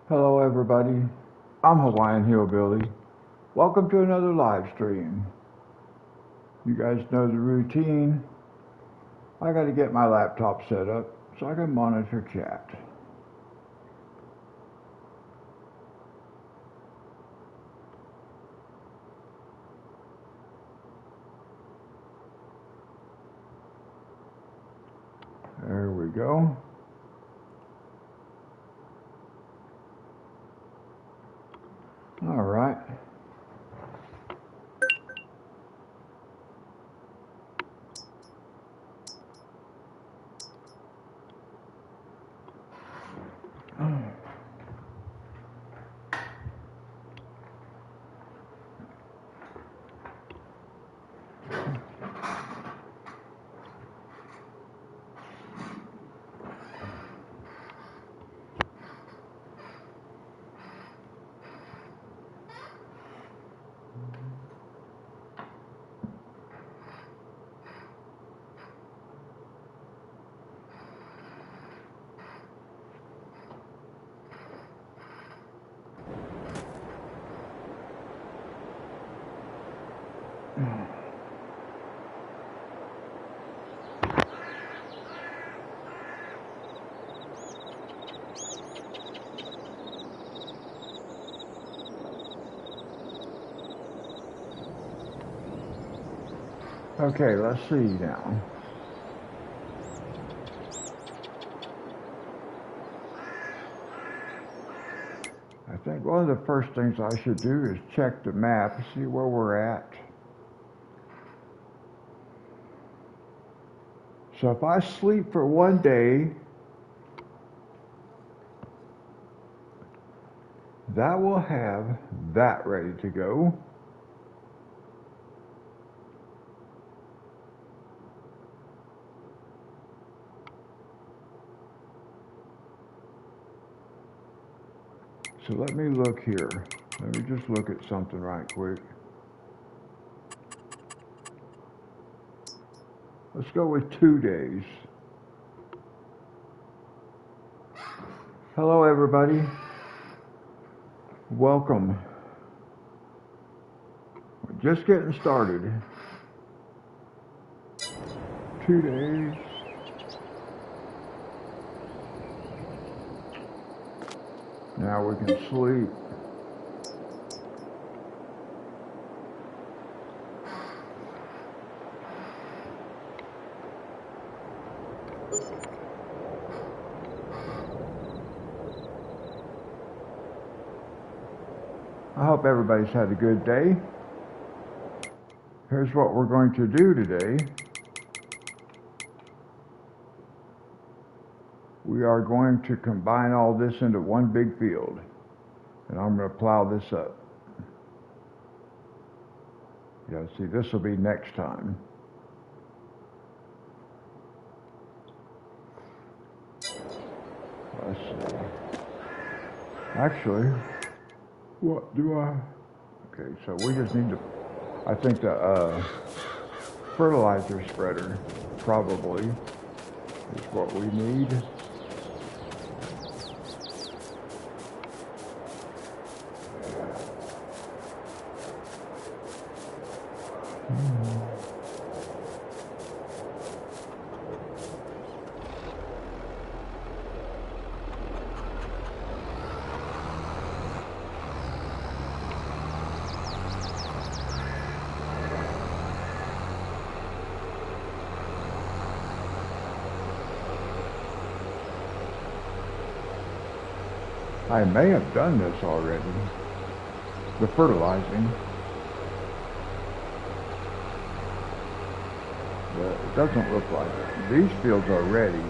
Hello everybody, I'm Hawaiian Hillbilly. Welcome to another live stream. You guys know the routine. I gotta get my laptop set up so I can monitor chat. There we go. All right. Okay, let's see now. I think one of the first things I should do is check the map, see where we're at. So if I sleep for one day, that will have that ready to go. So let me look here. Let me just look at something right quick. Let's go with 2 days. Hello everybody. Welcome. We're just getting started. 2 days. Now we can sleep. I hope everybody's had a good day. Here's what we're going to do today. We are going to combine all this into one big field. And I'm going to plow this up. Yeah, see, this will be next time. Let's see. Actually, what do I... Okay, so we just need to... I think the fertilizer spreader probably is what we need. I may have done this already, the fertilizing, but it doesn't look like it. These fields are ready.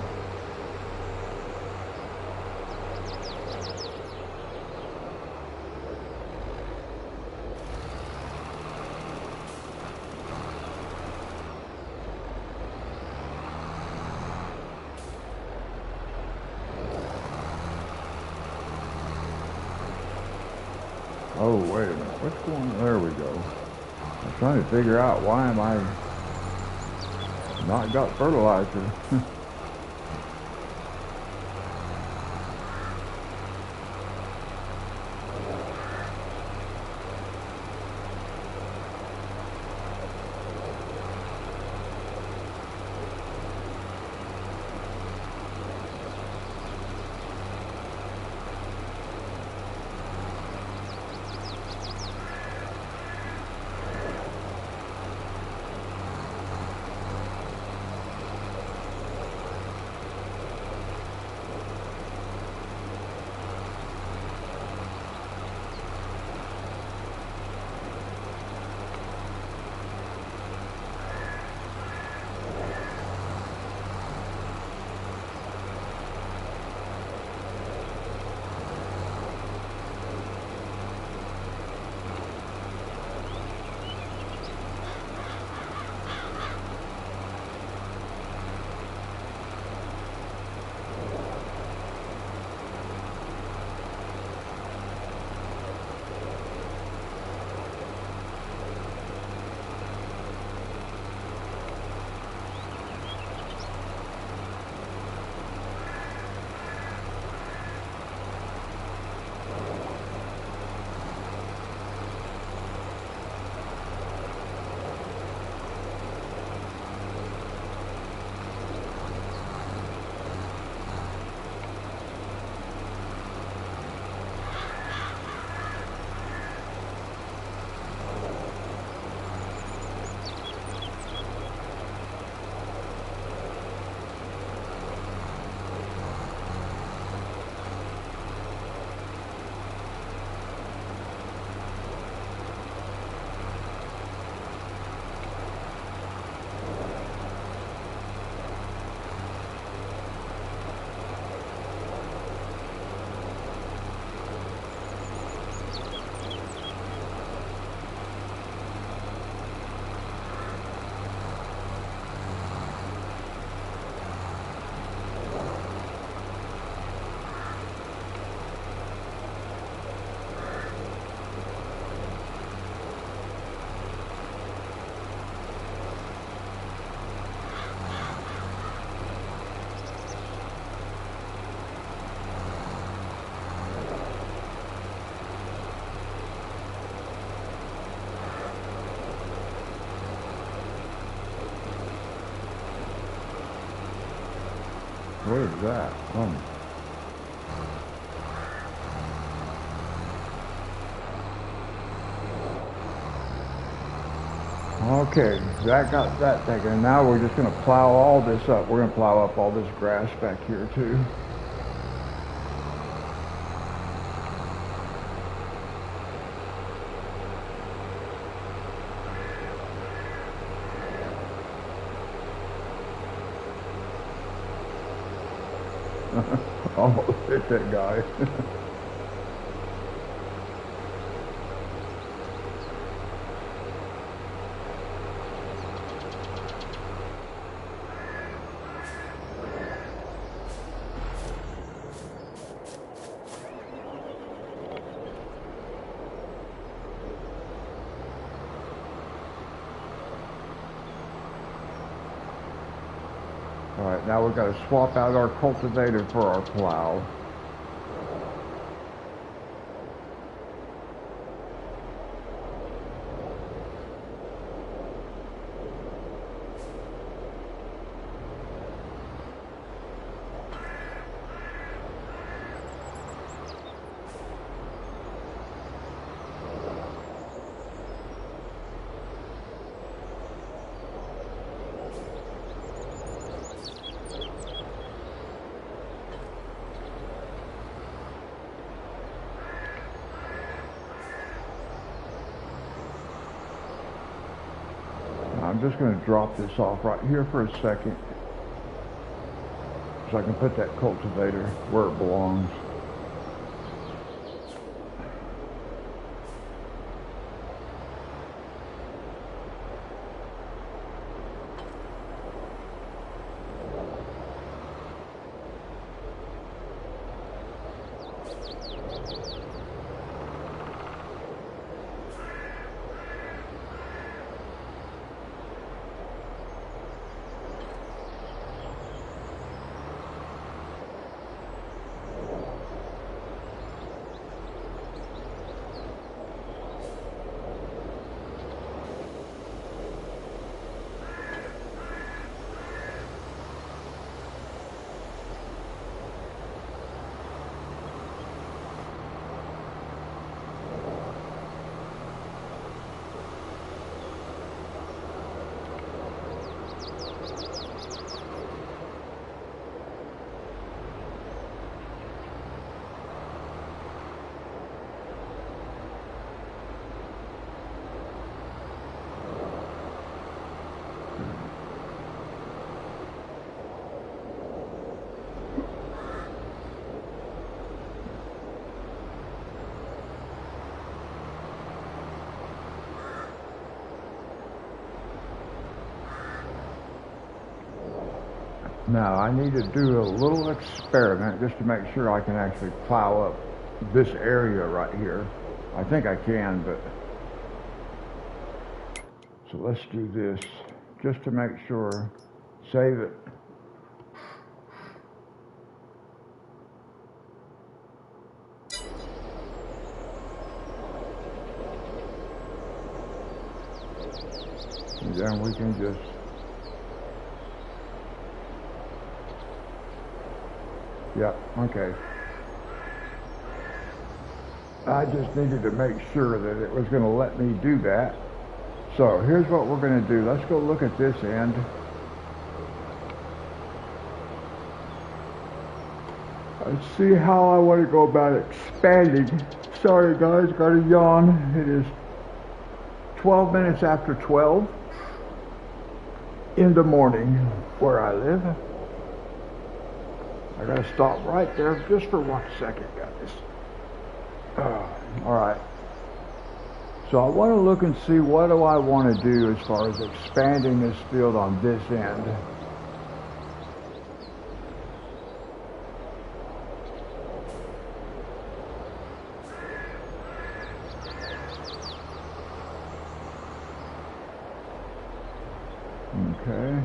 Oh, wait a minute. What's going on? There we go. I'm trying to figure out why am I not got fertilizer. What is that? Okay, that got that taken. Now we're just going to plow all this up. We're going to plow up all this grass back here too. Almost hit that guy. All right, now we've got to swap out our cultivator for our plow. I'm just going to drop this off right here for a second so I can put that cultivator where it belongs. Now I need to do a little experiment just to make sure I can actually plow up this area right here. I think I can, but so let's do this just to make sure. Save it. And then we can just okay. I just needed to make sure that it was going to let me do that. So here's what we're going to do. Let's go look at this end. Let's see how I want to go about expanding. Sorry guys, got a yawn. It is 12 minutes after 12 in the morning where I live. I gotta stop right there just for 1 second, guys. All right. So I want to look and see what do I want to do as far as expanding this field on this end. Okay.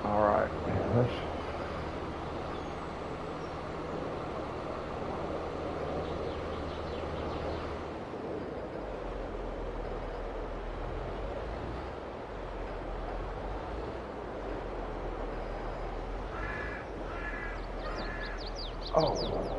All right. Let's. Oh.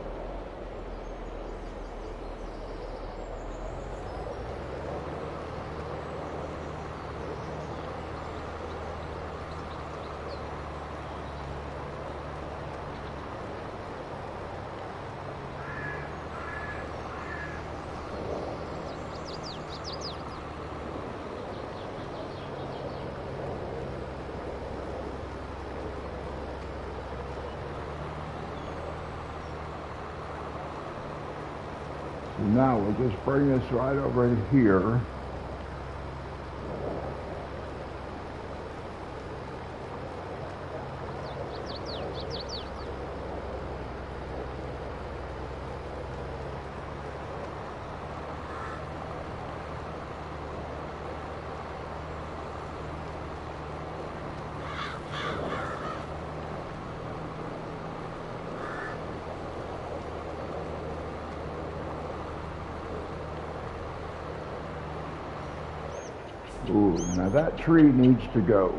Now we'll just bring this right over here. Ooh, now that tree needs to go.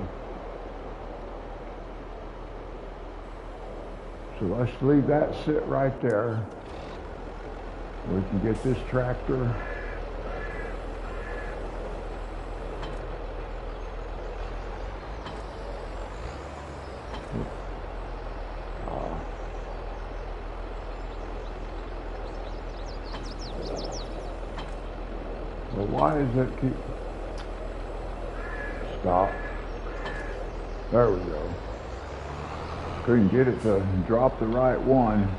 So let's leave that sit right there. We can get this tractor. Well, why is it keep... Stop. There we go. Couldn't get it to drop the right one.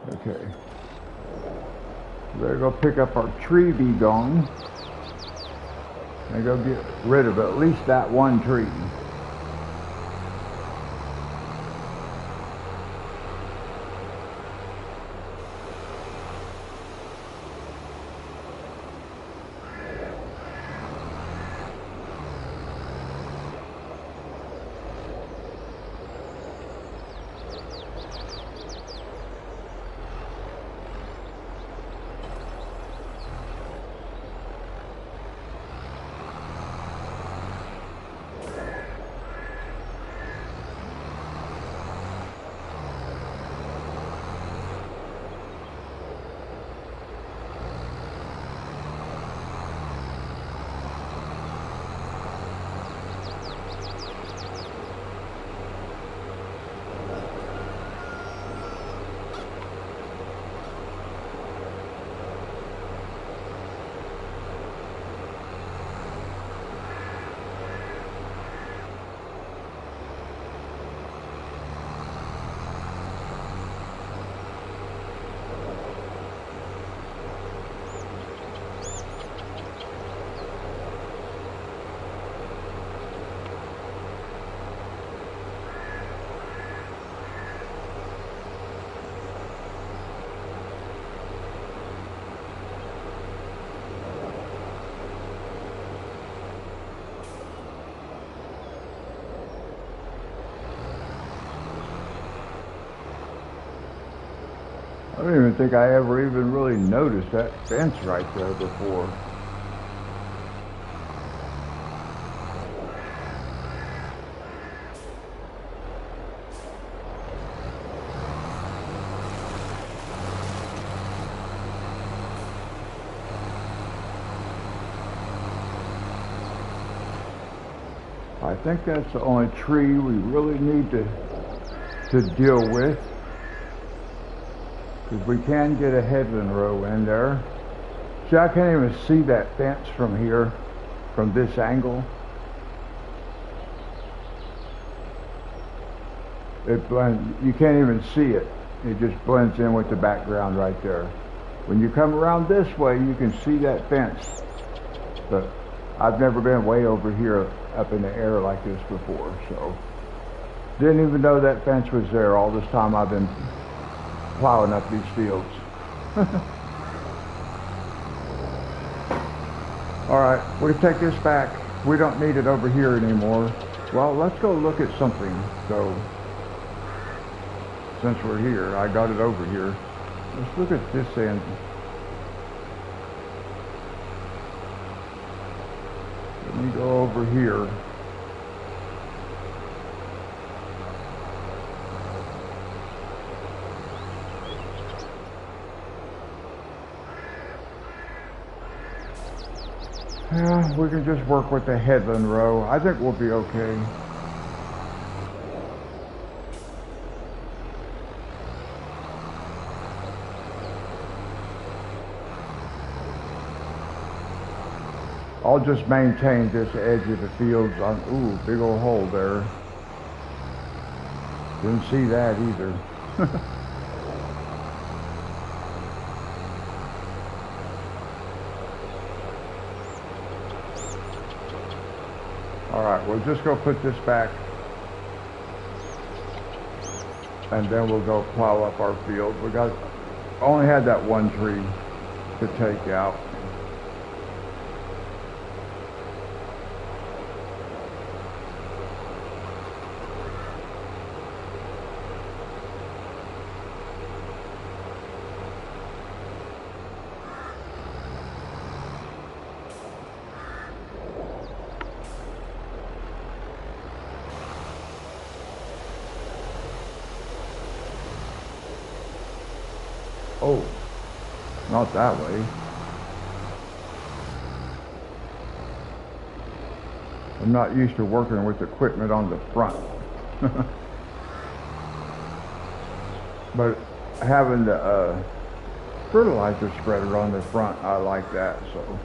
Okay. Better go pick up our tree bee gone and go get rid of at least that one tree. I don't even think I ever even really noticed that fence right there before. I think that's the only tree we really need to deal with. Because we can get a headland row in there. See, I can't even see that fence from here, from this angle. It blends, you can't even see it. It just blends in with the background right there. When you come around this way, you can see that fence. But I've never been way over here up in the air like this before, so. Didn't even know that fence was there all this time I've been plowing up these fields. Alright, we take this back. We don't need it over here anymore. Well, let's go look at something. So, since we're here, I got it over here. Let's look at this end. Let me go over here. Yeah, we can just work with the headland row. I think we'll be okay. I'll just maintain this edge of the fields on, ooh, big old hole there. Didn't see that either. All right, we'll just go put this back and then we'll go plow up our field. We only had that one tree to take out. Oh, not that way. I'm not used to working with equipment on the front. But having the fertilizer spreader on the front, I like that, so.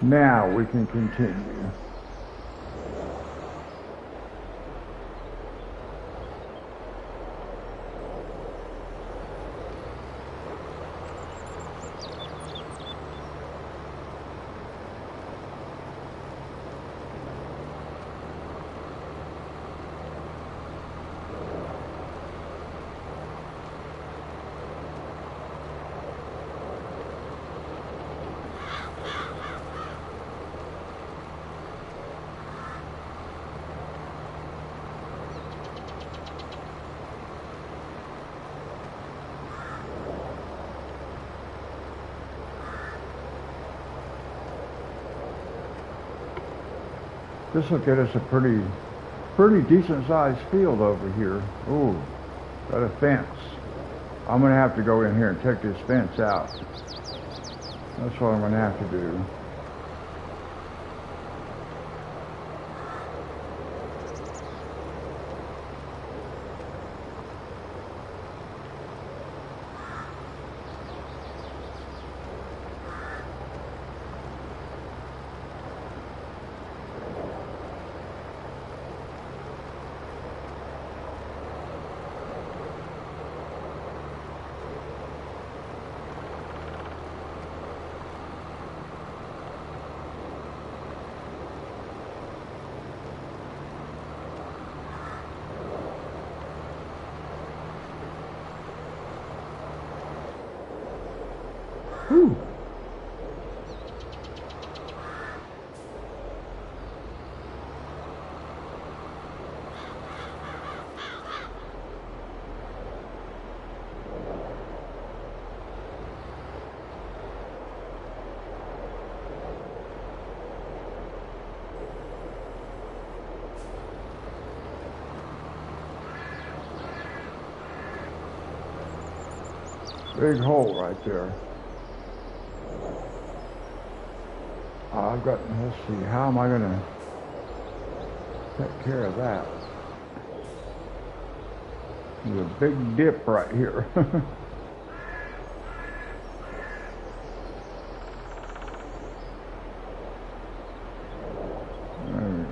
Now we can continue. This will get us a pretty decent sized field over here. Ooh, got a fence. I'm gonna have to go in here and take this fence out. That's what I'm gonna have to do. Whew. Big hole right there. Let's see, how am I going to take care of that? There's a big dip right here. There we go.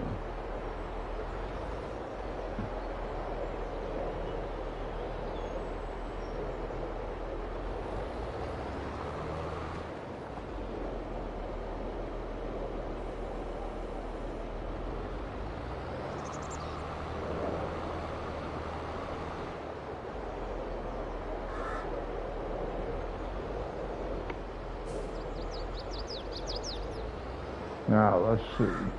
Now let's see.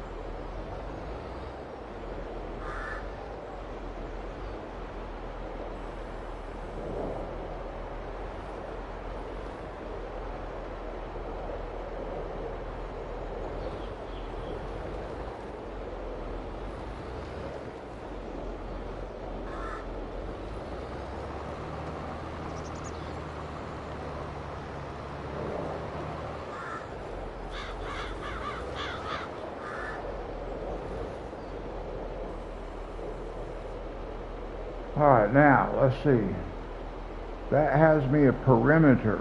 All right, now let's see. That has me a perimeter.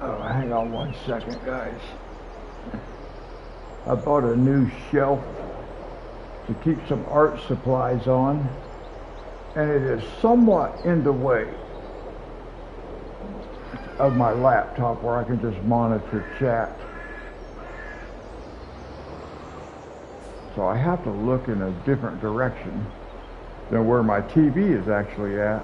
Oh, hang on one second, guys. I bought a new shelf to keep some art supplies on, and it is somewhat in the way of my laptop where I can just monitor chat. So I have to look in a different direction than where my TV is actually at.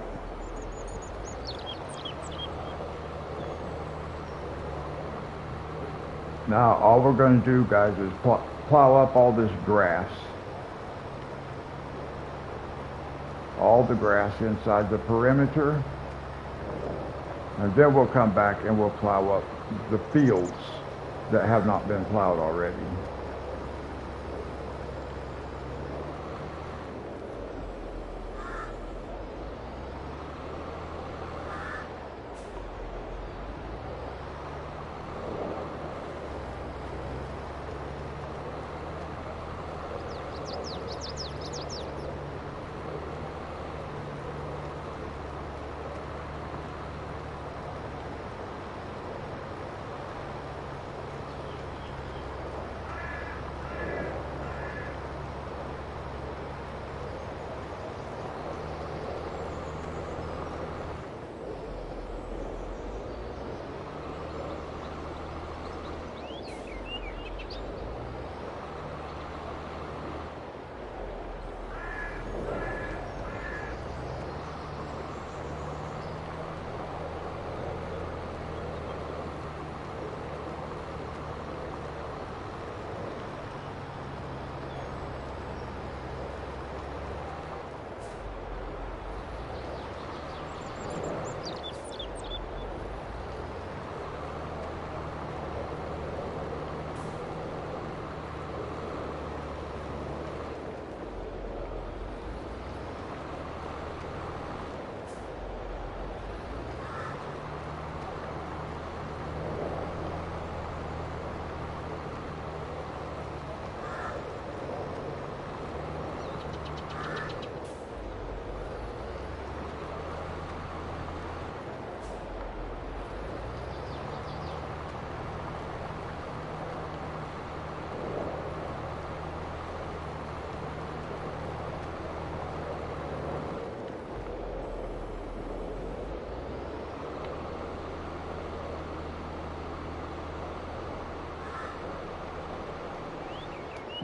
Now all we're going to do, guys, is plow up all this grass. All the grass inside the perimeter. And then we'll come back and we'll plow up the fields that have not been plowed already.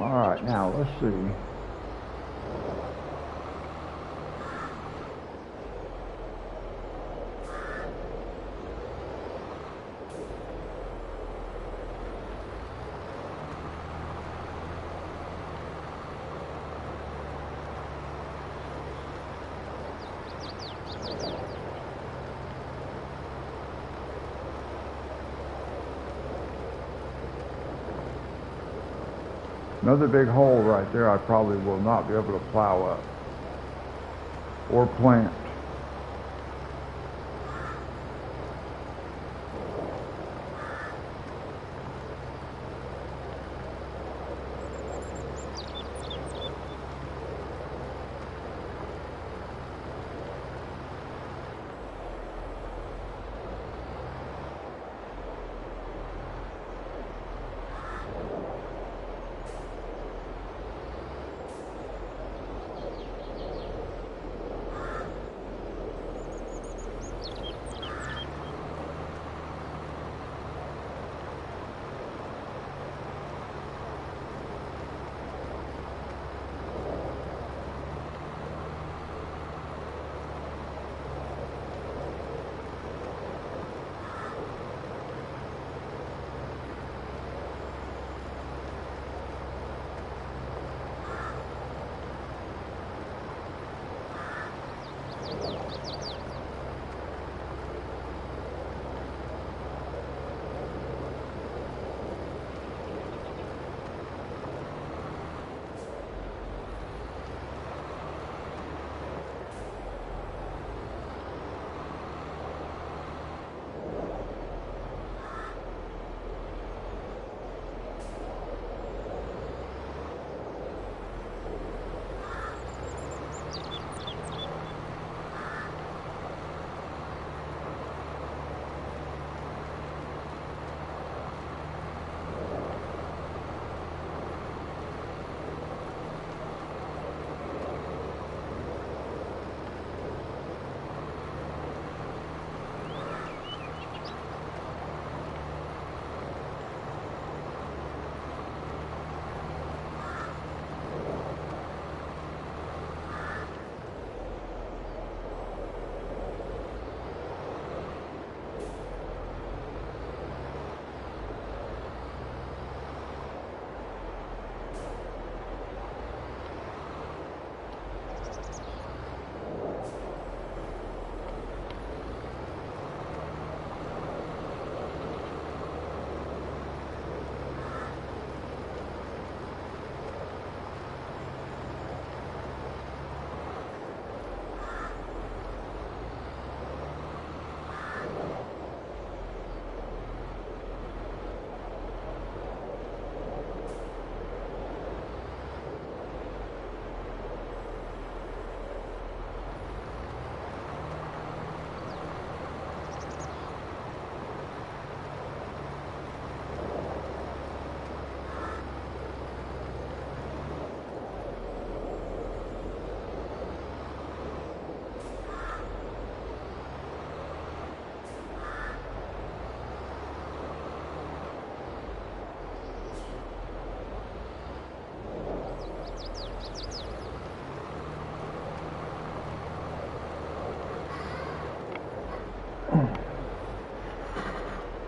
All right, now let's see. Another big hole right there I probably will not be able to plow up or plant.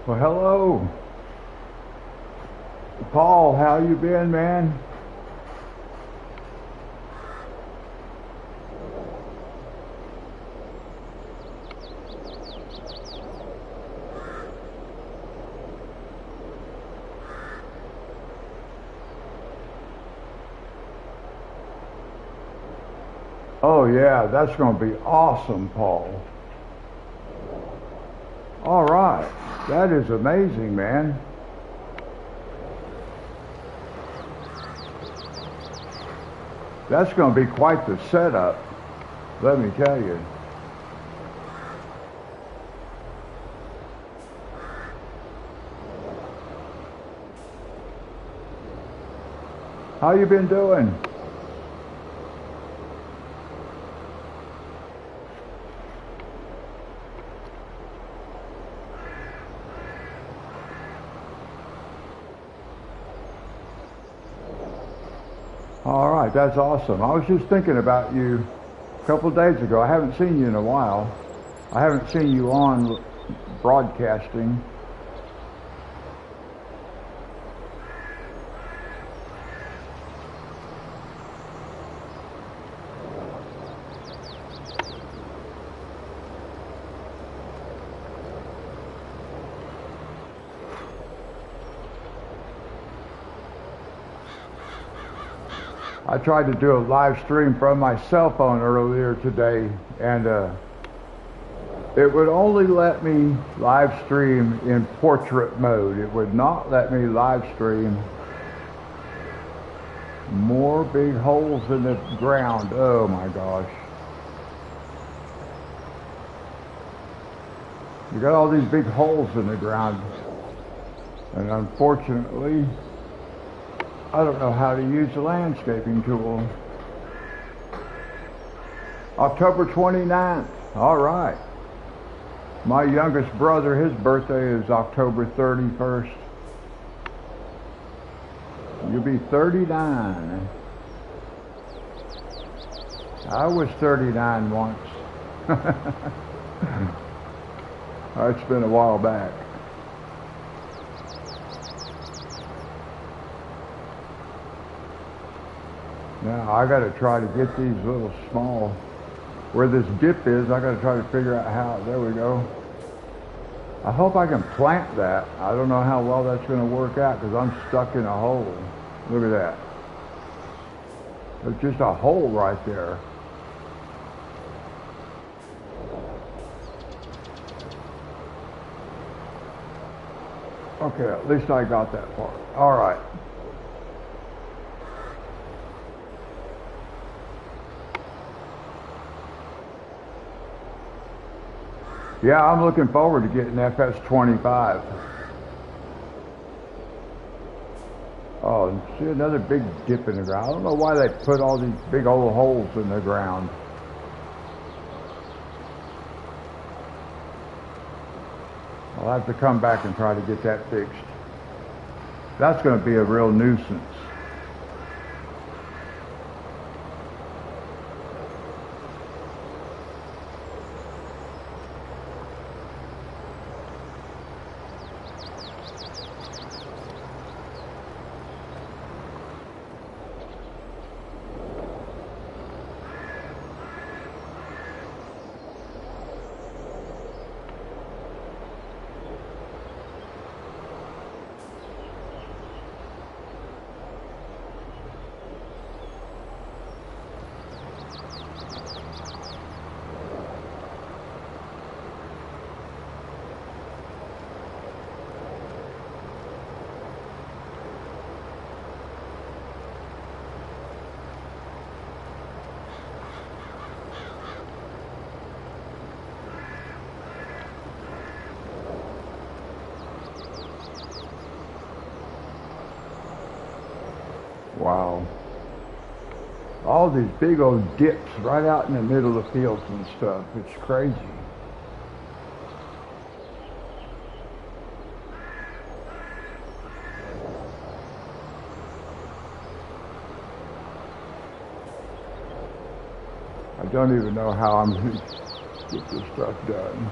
Well, hello. Paul, how you been, man? Oh yeah, that's going to be awesome, Paul. All right, that is amazing, man. That's going to be quite the setup, let me tell you. How you been doing? All right, that's awesome. I was just thinking about you a couple of days ago. I haven't seen you in a while. I haven't seen you on broadcasting. I tried to do a live stream from my cell phone earlier today, and it would only let me live stream in portrait mode. It would not let me live stream more big holes in the ground. Oh my gosh. You got all these big holes in the ground, and unfortunately I don't know how to use the landscaping tool. October 29th. All right. My youngest brother, his birthday is October 31st. You'll be 39. I was 39 once. It's been a while back. Now I got to try to get these little small, where this dip is, I got to try to figure out how. There we go. I hope I can plant that. I don't know how well that's going to work out because I'm stuck in a hole. Look at that. There's just a hole right there. Okay, at least I got that part. All right. Yeah, I'm looking forward to getting FS25. Oh, see another big dip in the ground. I don't know why they put all these big old holes in the ground. I'll have to come back and try to get that fixed. That's going to be a real nuisance. Wow. All these big old dips right out in the middle of the fields and stuff. It's crazy. I don't even know how I'm going to get this stuff done.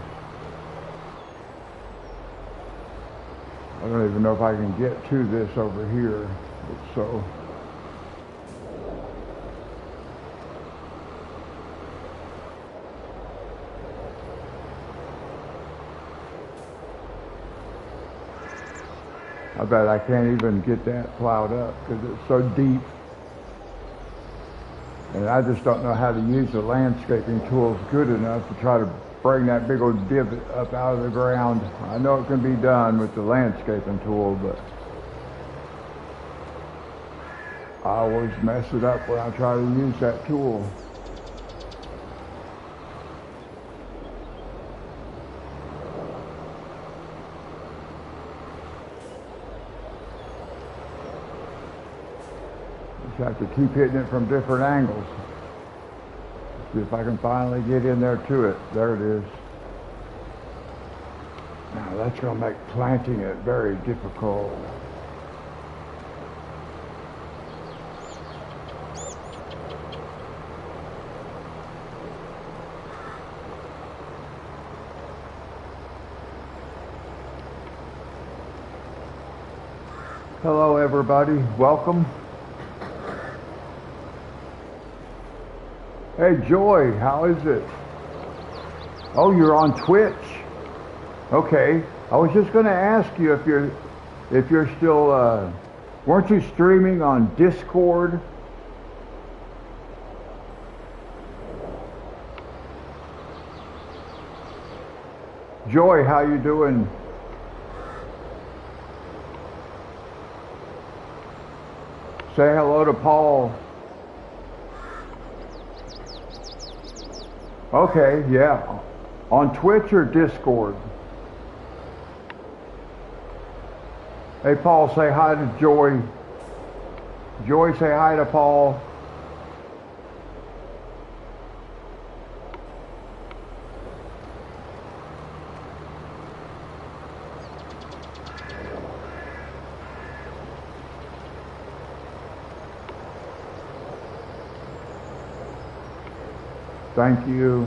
I don't even know if I can get to this over here. So I bet I can't even get that plowed up because it's so deep. And I just don't know how to use the landscaping tools good enough to try to bring that big old divot up out of the ground. I know it can be done with the landscaping tool, but I always mess it up when I try to use that tool. Just have to keep hitting it from different angles. See if I can finally get in there to it. There it is. Now that's going to make planting it very difficult. Hello everybody, welcome. Hey Joy, how is it? Oh, you're on Twitch? Okay, I was just going to ask you if you're still, weren't you streaming on Discord? Joy, how you doing? Say hello to Paul. Okay, yeah. On Twitch or Discord? Hey, Paul, say hi to Joy. Joy, say hi to Paul. Thank you.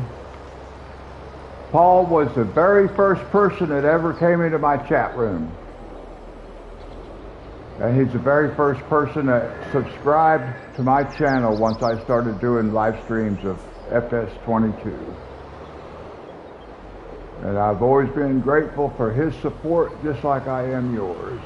Paul was the very first person that ever came into my chat room. And he's the very first person that subscribed to my channel once I started doing live streams of FS22. And I've always been grateful for his support, just like I am yours.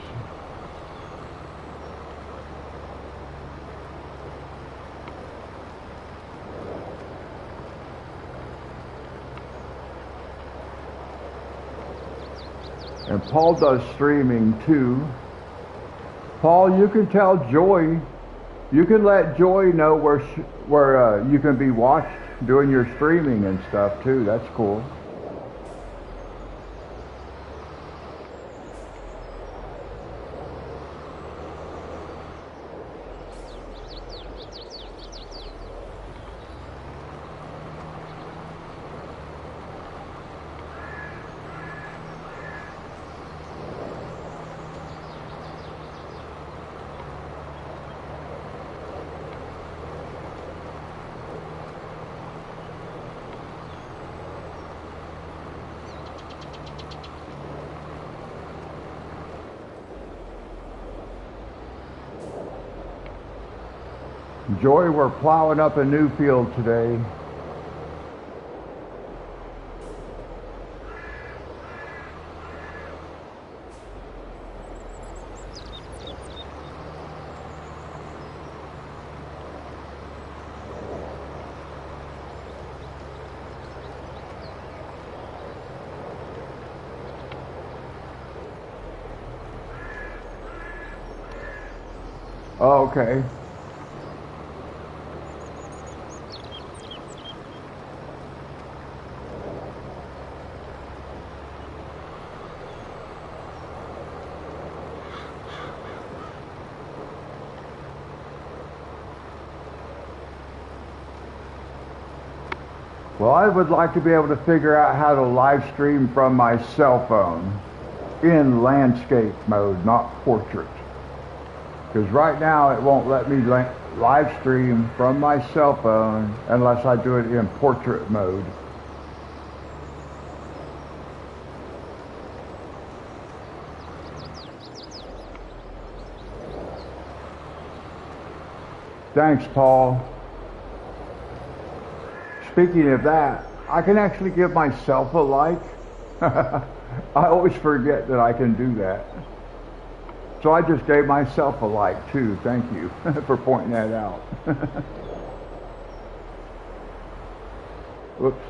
And Paul does streaming too. Paul, you can tell Joy, you can let Joy know where you can be watched doing your streaming and stuff too. That's cool. Joy, we're plowing up a new field today. Oh, okay. Well, I would like to be able to figure out how to live stream from my cell phone in landscape mode, not portrait. Because right now it won't let me live stream from my cell phone unless I do it in portrait mode. Thanks, Paul. Speaking of that, I can actually give myself a like. I always forget that I can do that. So I just gave myself a like too. Thank you for pointing that out. Whoops.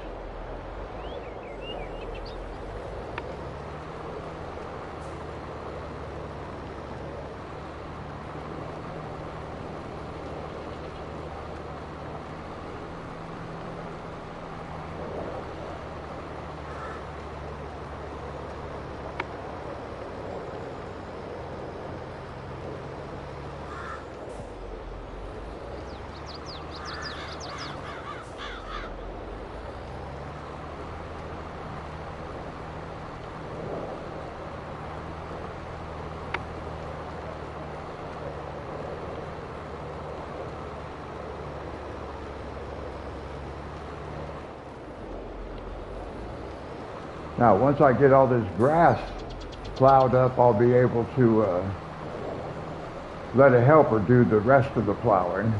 Now, once I get all this grass plowed up, I'll be able to let a helper do the rest of the plowing.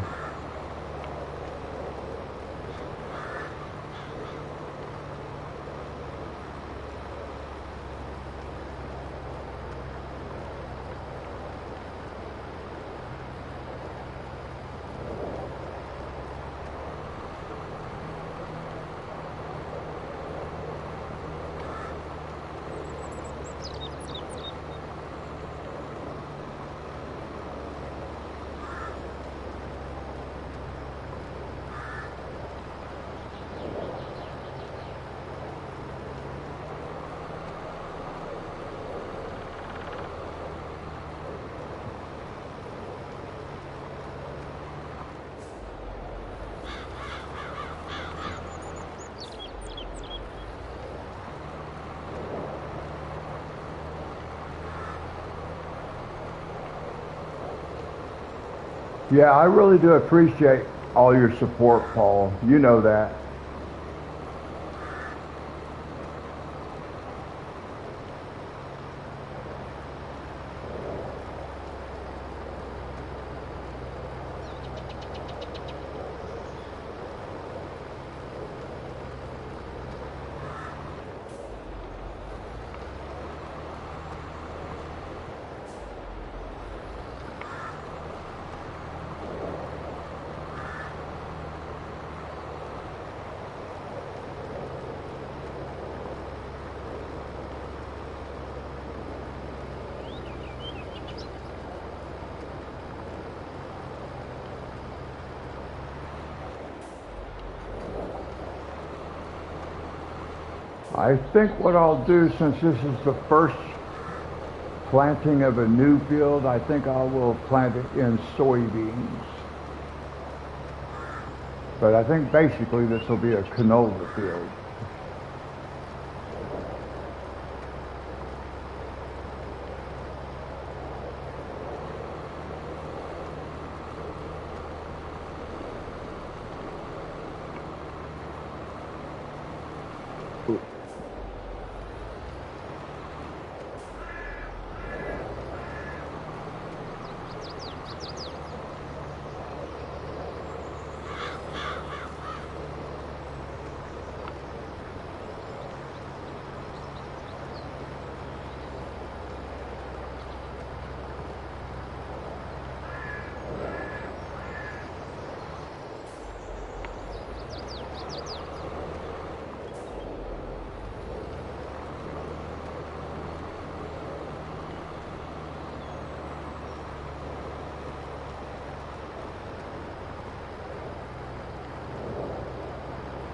Yeah, I really do appreciate all your support, Paul. You know that. I think what I'll do, since this is the first planting of a new field, I think I will plant it in soybeans. But I think basically this will be a canola field.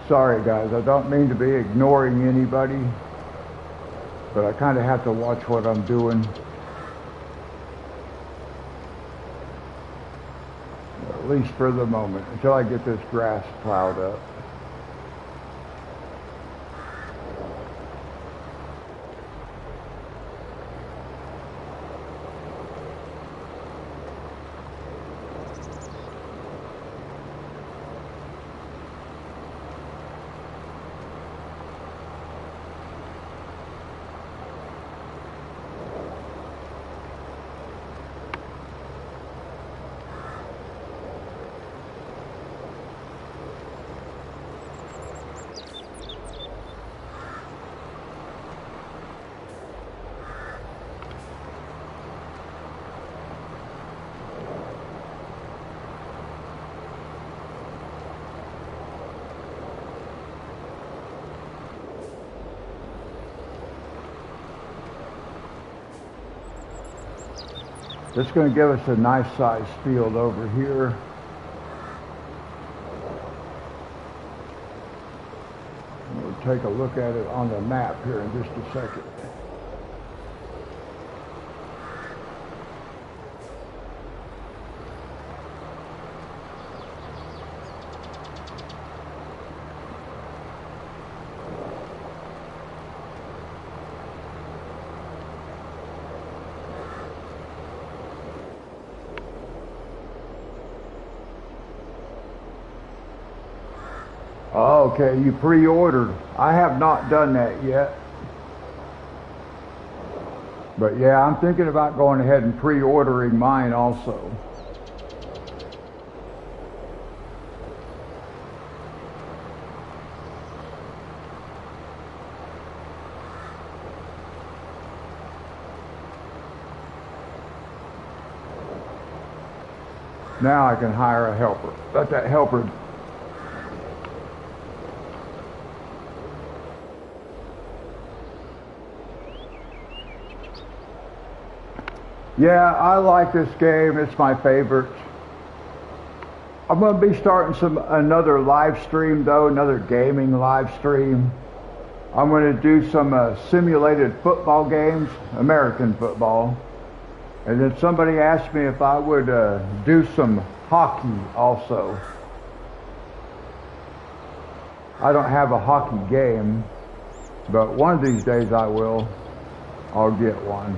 Sorry guys, I don't mean to be ignoring anybody, but I kind of have to watch what I'm doing. At least for the moment, until I get this grass plowed up. This is going to give us a nice sized field over here. We'll take a look at it on the map here in just a second. Okay, you pre-ordered. I have not done that yet. But yeah, I'm thinking about going ahead and pre-ordering mine also. Now I can hire a helper. Let that helper. Yeah, I like this game. It's my favorite. I'm going to be starting another live stream though, another gaming live stream. I'm going to do some simulated football games, American football. And then somebody asked me if I would do some hockey also. I don't have a hockey game, but one of these days I will. I'll get one.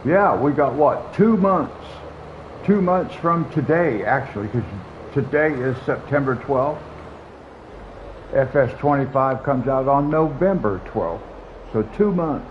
Yeah, we got what, 2 months? 2 months from today, actually, because today is September 12th. FS25 comes out on November 12th. So 2 months.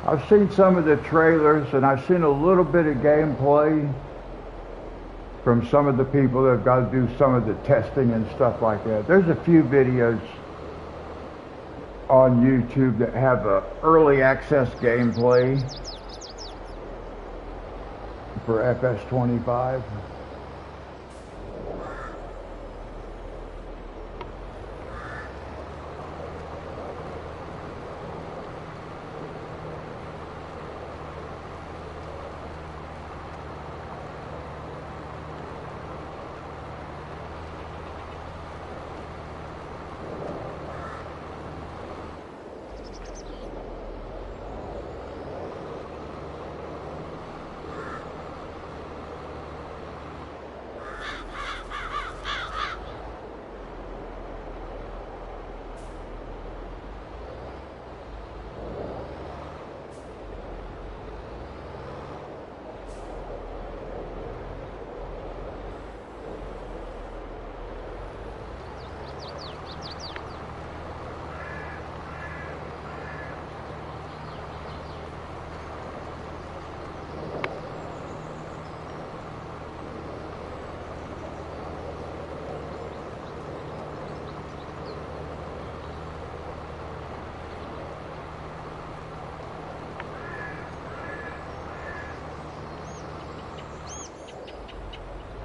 I've seen some of the trailers and I've seen a little bit of gameplay from some of the people that have got to do some of the testing and stuff like that. There's a few videos on YouTube that have early access gameplay for FS25.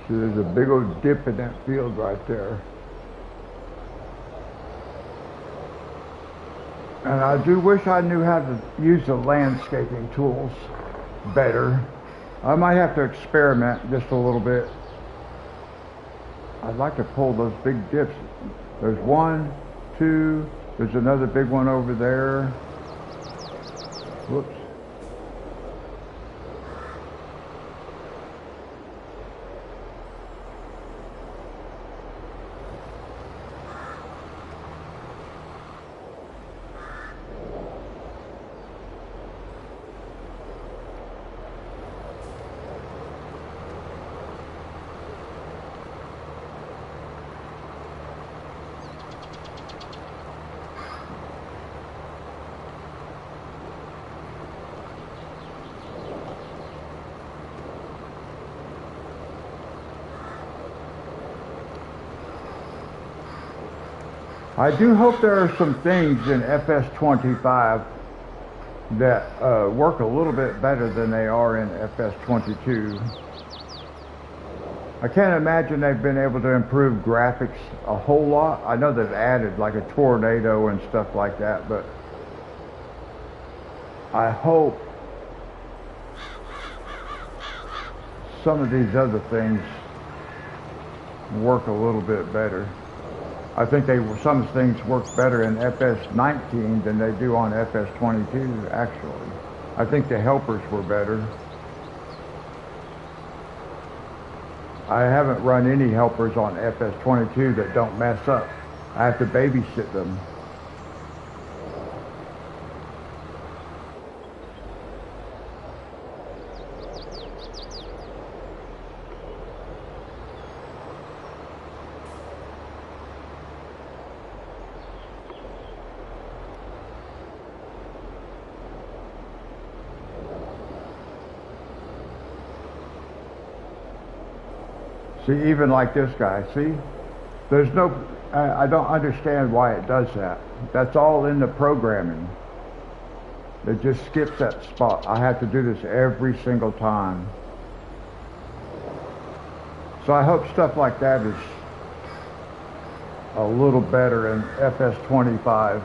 So there's a big old dip in that field right there. And I do wish I knew how to use the landscaping tools better. I might have to experiment just a little bit. I'd like to pull those big dips. There's one, two, there's another big one over there. Whoops. I do hope there are some things in FS25 that work a little bit better than they are in FS22. I can't imagine they've been able to improve graphics a whole lot. I know they've added like a tornado and stuff like that, but I hope some of these other things work a little bit better. I think some things work better in FS19 than they do on FS22, actually. I think the helpers were better. I haven't run any helpers on FS22 that don't mess up. I have to babysit them. See, even like this guy, see? There's no, I don't understand why it does that. That's all in the programming. It just skips that spot. I have to do this every single time. So I hope stuff like that is a little better in FS25.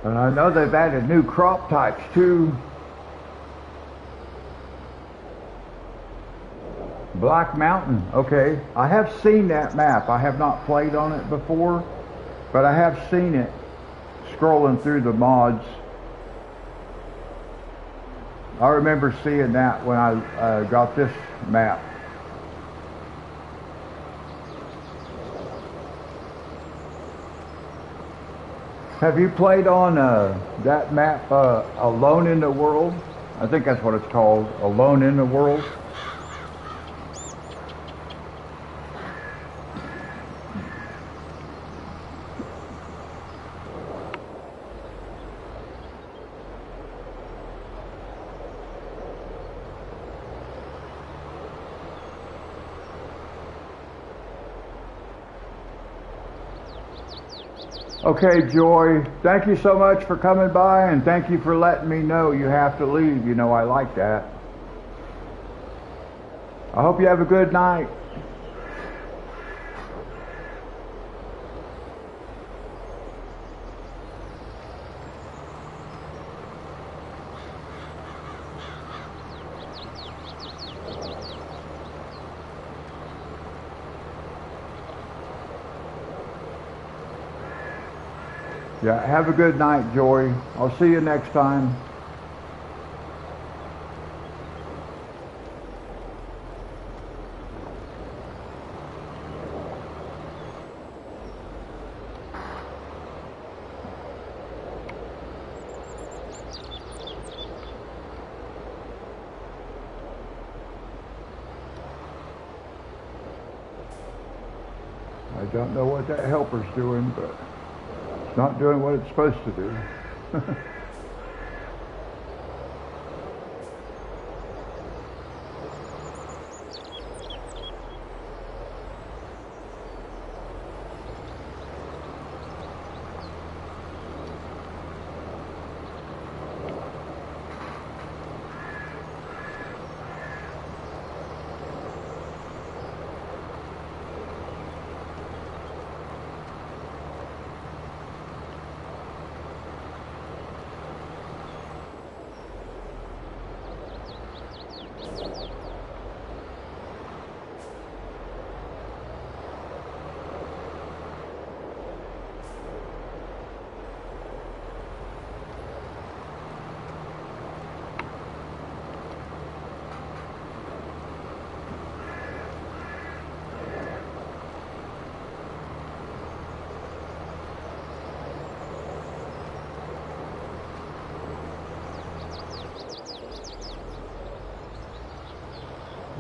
And I know they've added new crop types too. Black Mountain, okay. I have seen that map. I have not played on it before, but I have seen it scrolling through the mods. I remember seeing that when I got this map. Have you played on that map, Alone in the World? I think that's what it's called, Alone in the World. Okay, Joy, thank you so much for coming by, and thank you for letting me know you have to leave. You know I like that. I hope you have a good night. Yeah, have a good night, Joy. I'll see you next time. I don't know what that helper's doing, but it's not doing what it's supposed to do.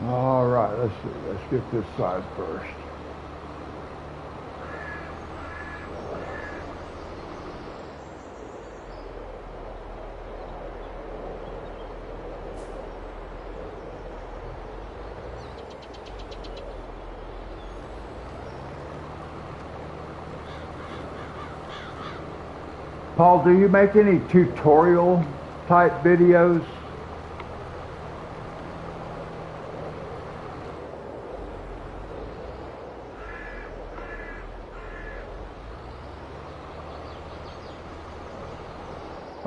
All right, let's see. Let's get this side first. Paul, do you make any tutorial type videos?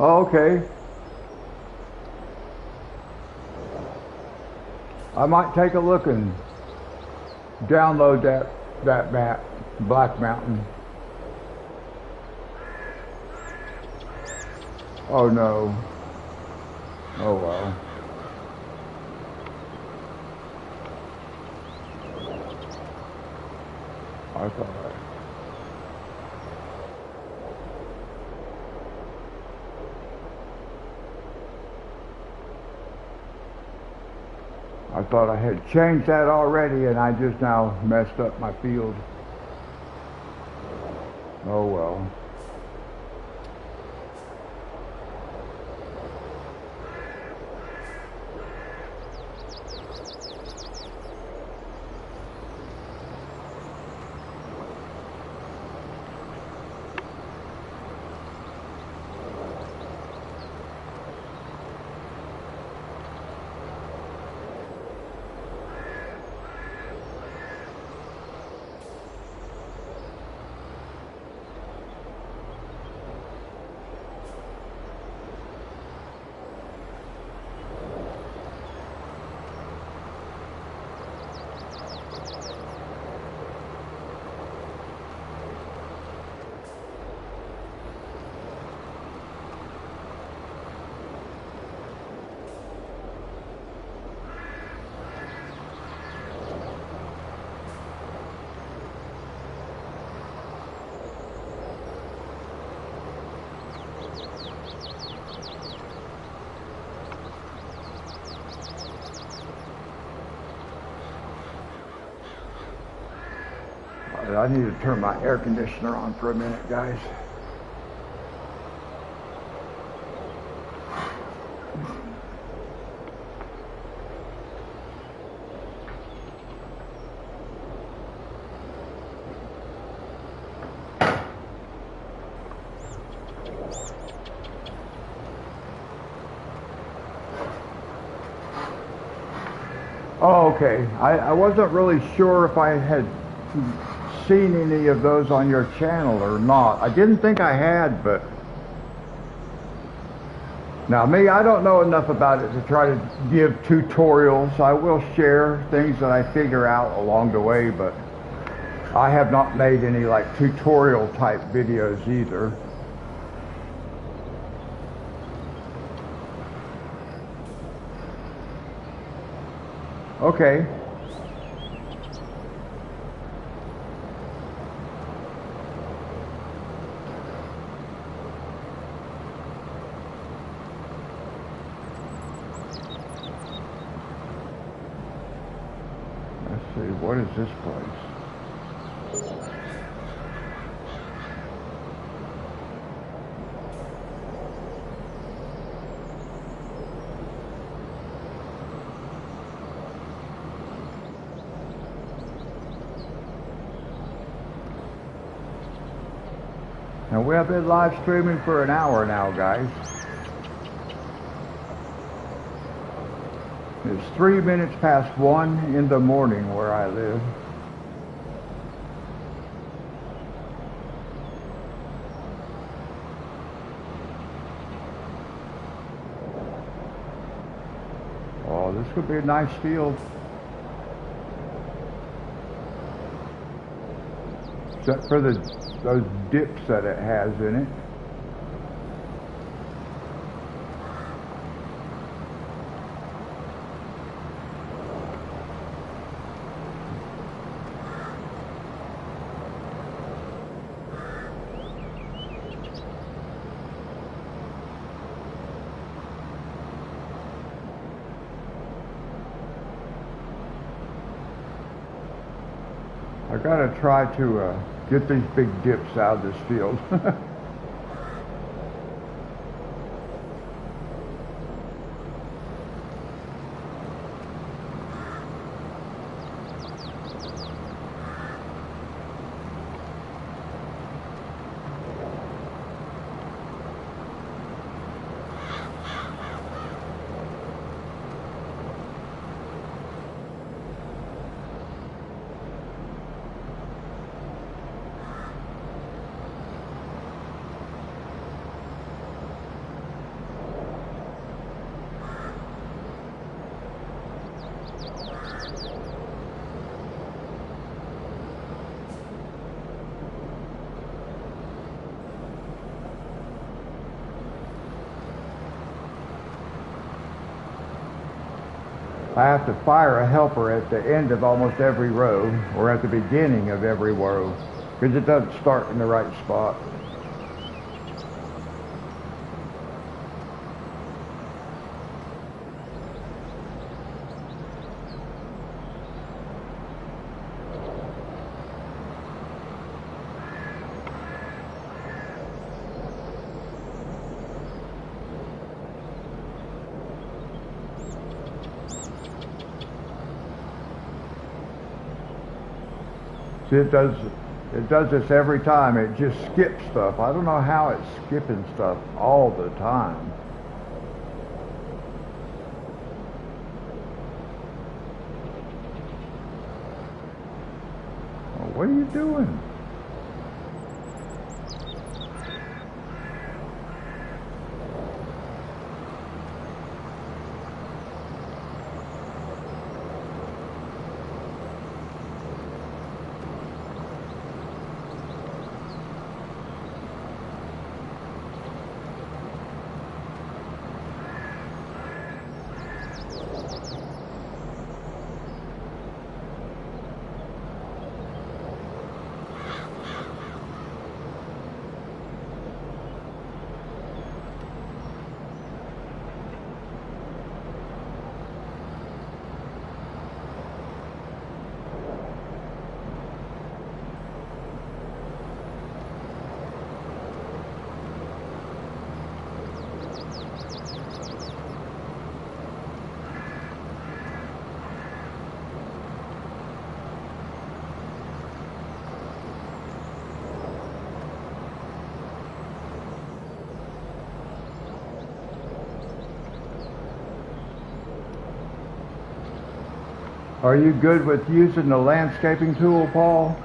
Oh, okay. I might take a look and download that map, Black Mountain. Oh no. Oh well. I thought I had changed that already, and I just now messed up my field. Oh well. I need to turn my air conditioner on for a minute, guys. Oh, okay. I wasn't really sure if I had seen any of those on your channel or not. I didn't think I had, but now me, I don't know enough about it to try to give tutorials. I will share things that I figure out along the way, but I have not made any like tutorial type videos either. Okay. Let's see, what is this place? And we have been live streaming for an hour now, guys. It's 3 minutes past 1 in the morning where I live. Oh, this could be a nice field. Except for those dips that it has in it. I gotta try to get these big dips out of this field. I have to fire a helper at the end of almost every row, or at the beginning of every row, because it doesn't start in the right spot. See, it does this every time. It just skips stuff. I don't know how it's skipping stuff all the time. Oh, what are you doing? Are you good with using the landscaping tool, Paul?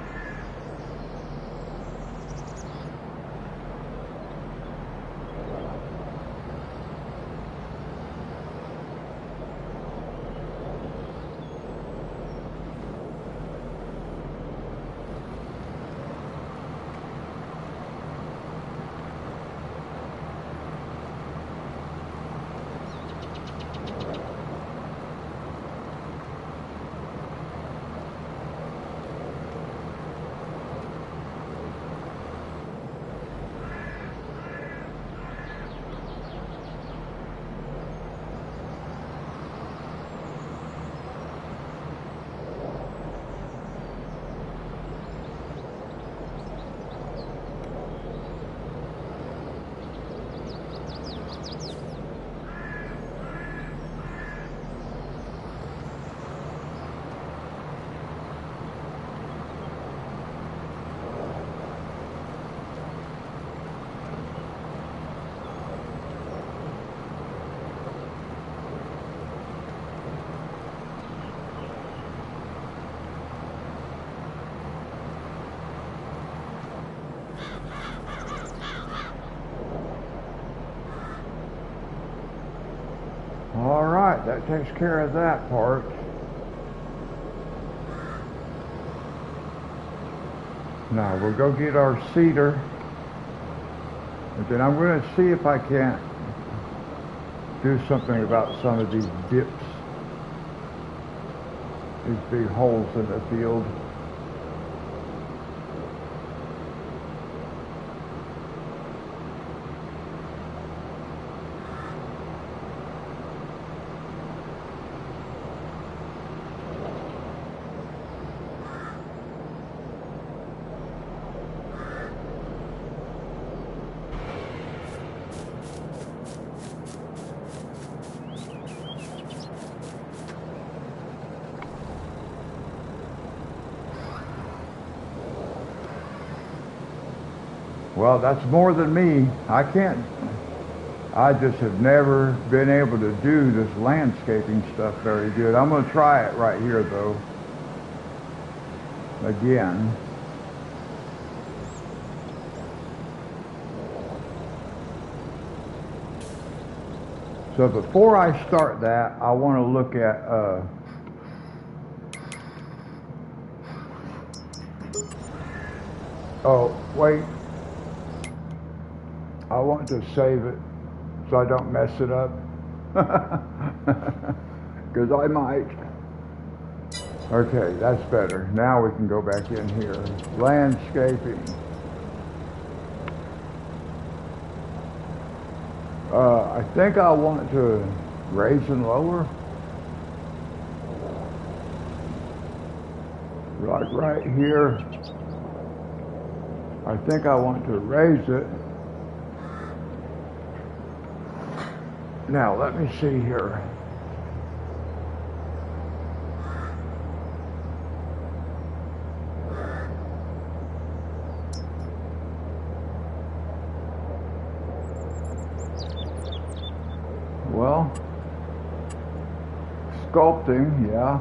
All right, that takes care of that part. Now we'll go get our cedar, and then I'm going to see if I can't do something about some of these dips, these big holes in the field. Well, that's more than me. I just have never been able to do this landscaping stuff very good. I'm going to try it right here, though. Again. So before I start that, I want to look at oh, wait. I want to save it so I don't mess it up. Because I might. Okay, that's better. Now we can go back in here. Landscaping. I think I want to raise and lower. Like right here. I think I want to raise it. Now, let me see here. Well, sculpting, yeah.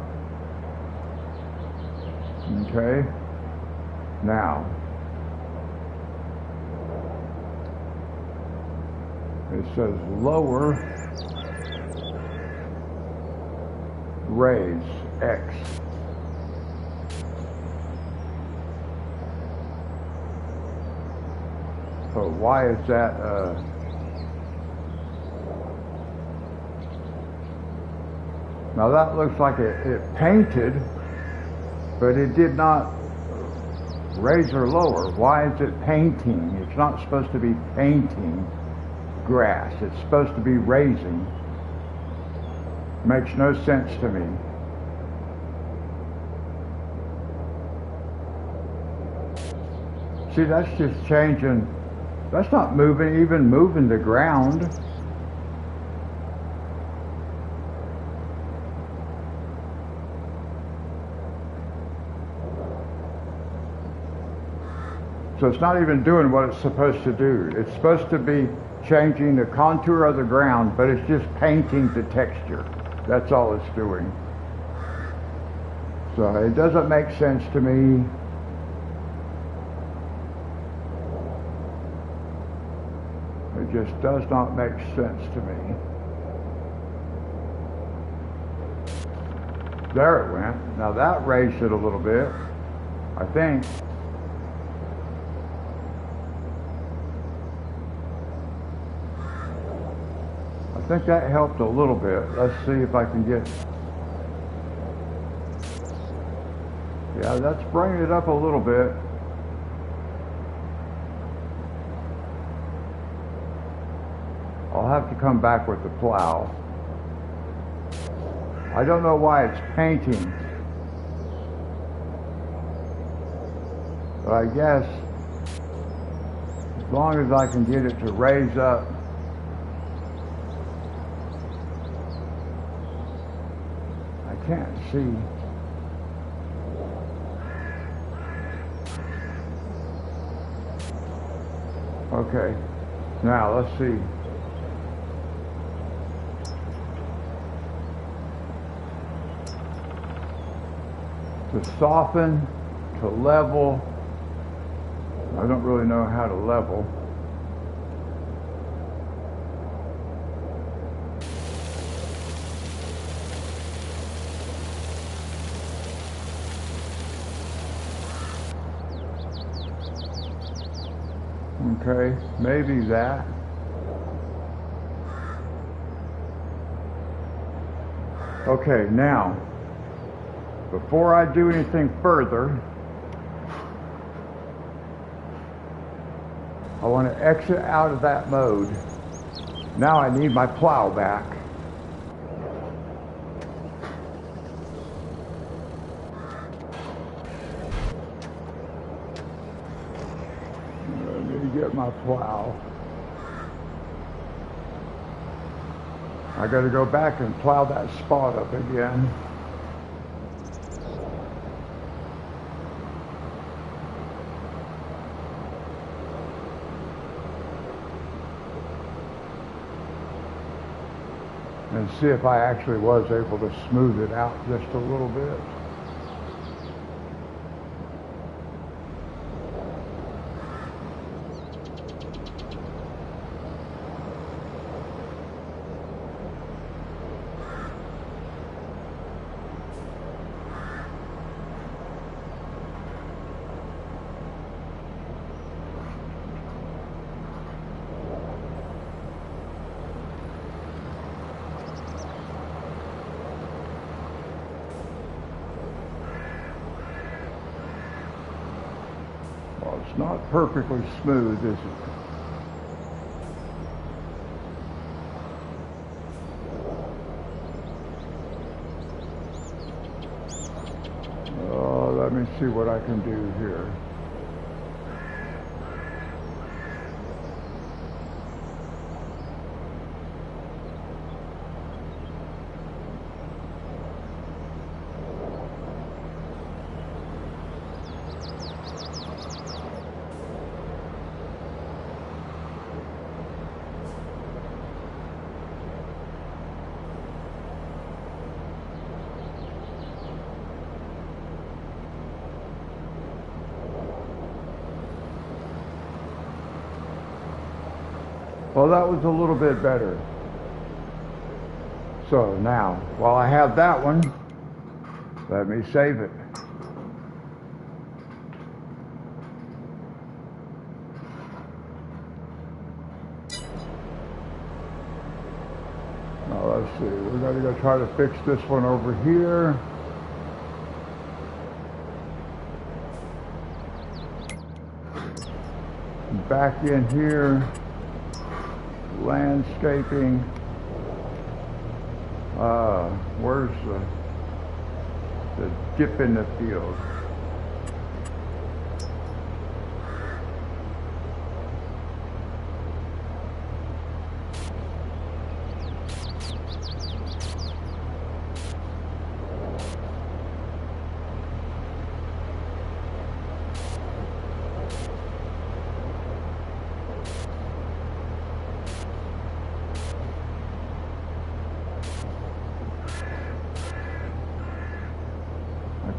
Okay. Now, it says lower, raise, X. So why is that? Now that looks like it painted, but it did not raise or lower. Why is it painting? It's not supposed to be painting grass. It's supposed to be raising. Makes no sense to me. See, that's just changing. That's not moving, even moving the ground. So it's not even doing what it's supposed to do. It's supposed to be changing the contour of the ground, but it's just painting the texture. That's all it's doing. So it doesn't make sense to me. It just does not make sense to me. There it went. Now that raised it a little bit, I think. I think that helped a little bit. Let's see if I can get... Yeah, that's bringing it up a little bit. I'll have to come back with the plow. I don't know why it's painting, but I guess as long as I can get it to raise up. I can't see. Okay, now let's see. To soften, to level. I don't really know how to level. Okay, maybe that. Okay, now, before I do anything further, I want to exit out of that mode. Now I need my plow back. Let me get my plow. I got to go back and plow that spot up again. And see if I actually was able to smooth it out just a little bit. It's not perfectly smooth, is it? Oh, let me see what I can do here. Well, that was a little bit better. So now, while I have that one, let me save it. Now let's see, we're going to go try to fix this one over here. Back in here. Landscaping. Where's the dip in the field?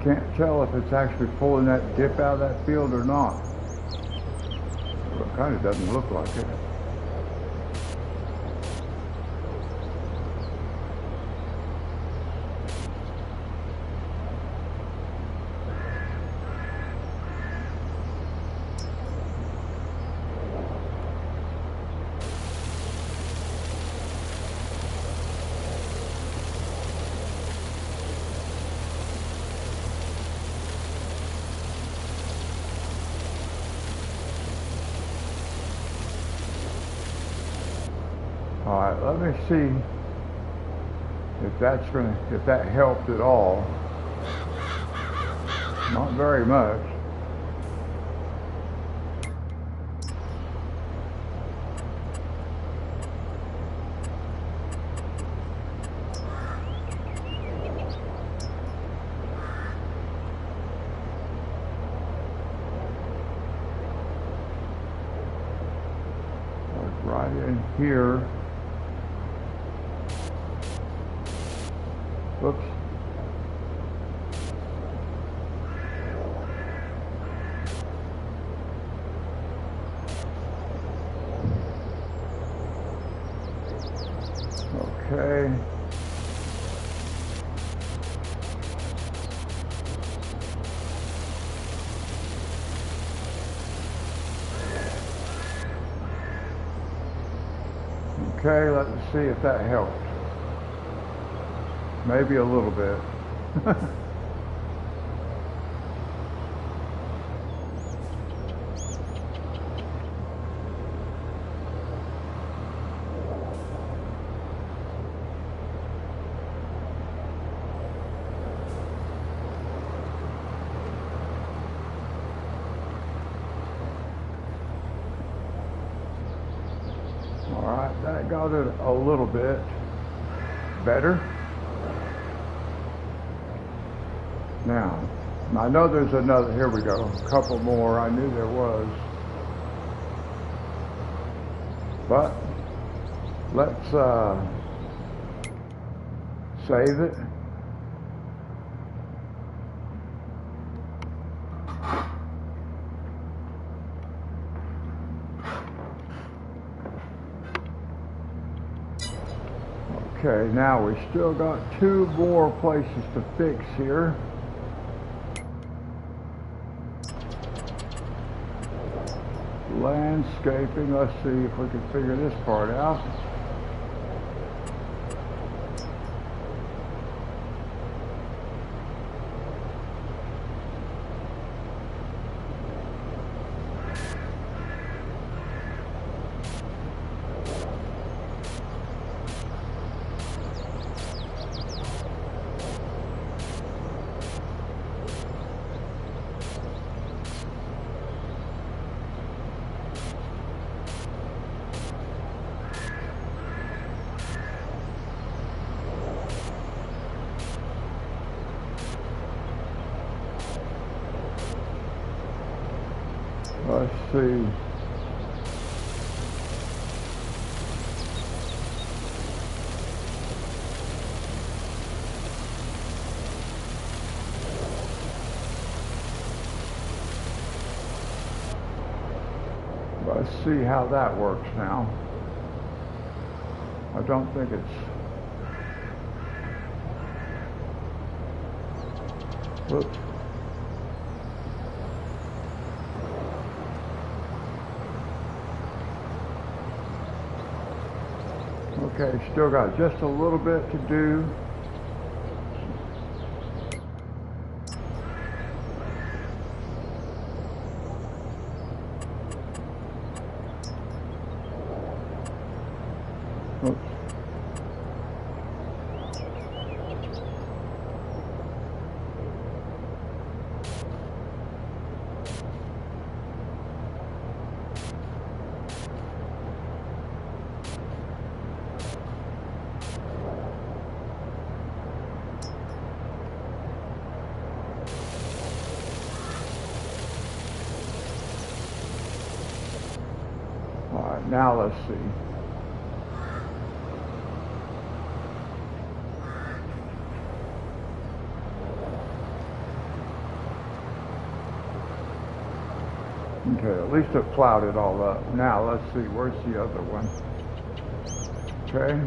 Can't tell if it's actually pulling that dip out of that field or not. Well, it kind of doesn't look like it. All right, let me see if that helped at all. Not very much. Like right in here. Whoops. Okay. Okay, let's see if that helped. Maybe a little bit. All right, that got it a little bit better. Now, I know there's another, here we go, a couple more. I knew there was. But let's save it. Okay, now we still got two more places to fix here. Landscaping, let's see if we can figure this part out. Let's see. Let's see how that works now. I don't think it's... Whoops. Okay, still got just a little bit to do. Oops. All right, now let's see. Okay, at least it plowed it all up. Now let's see, where's the other one? Okay.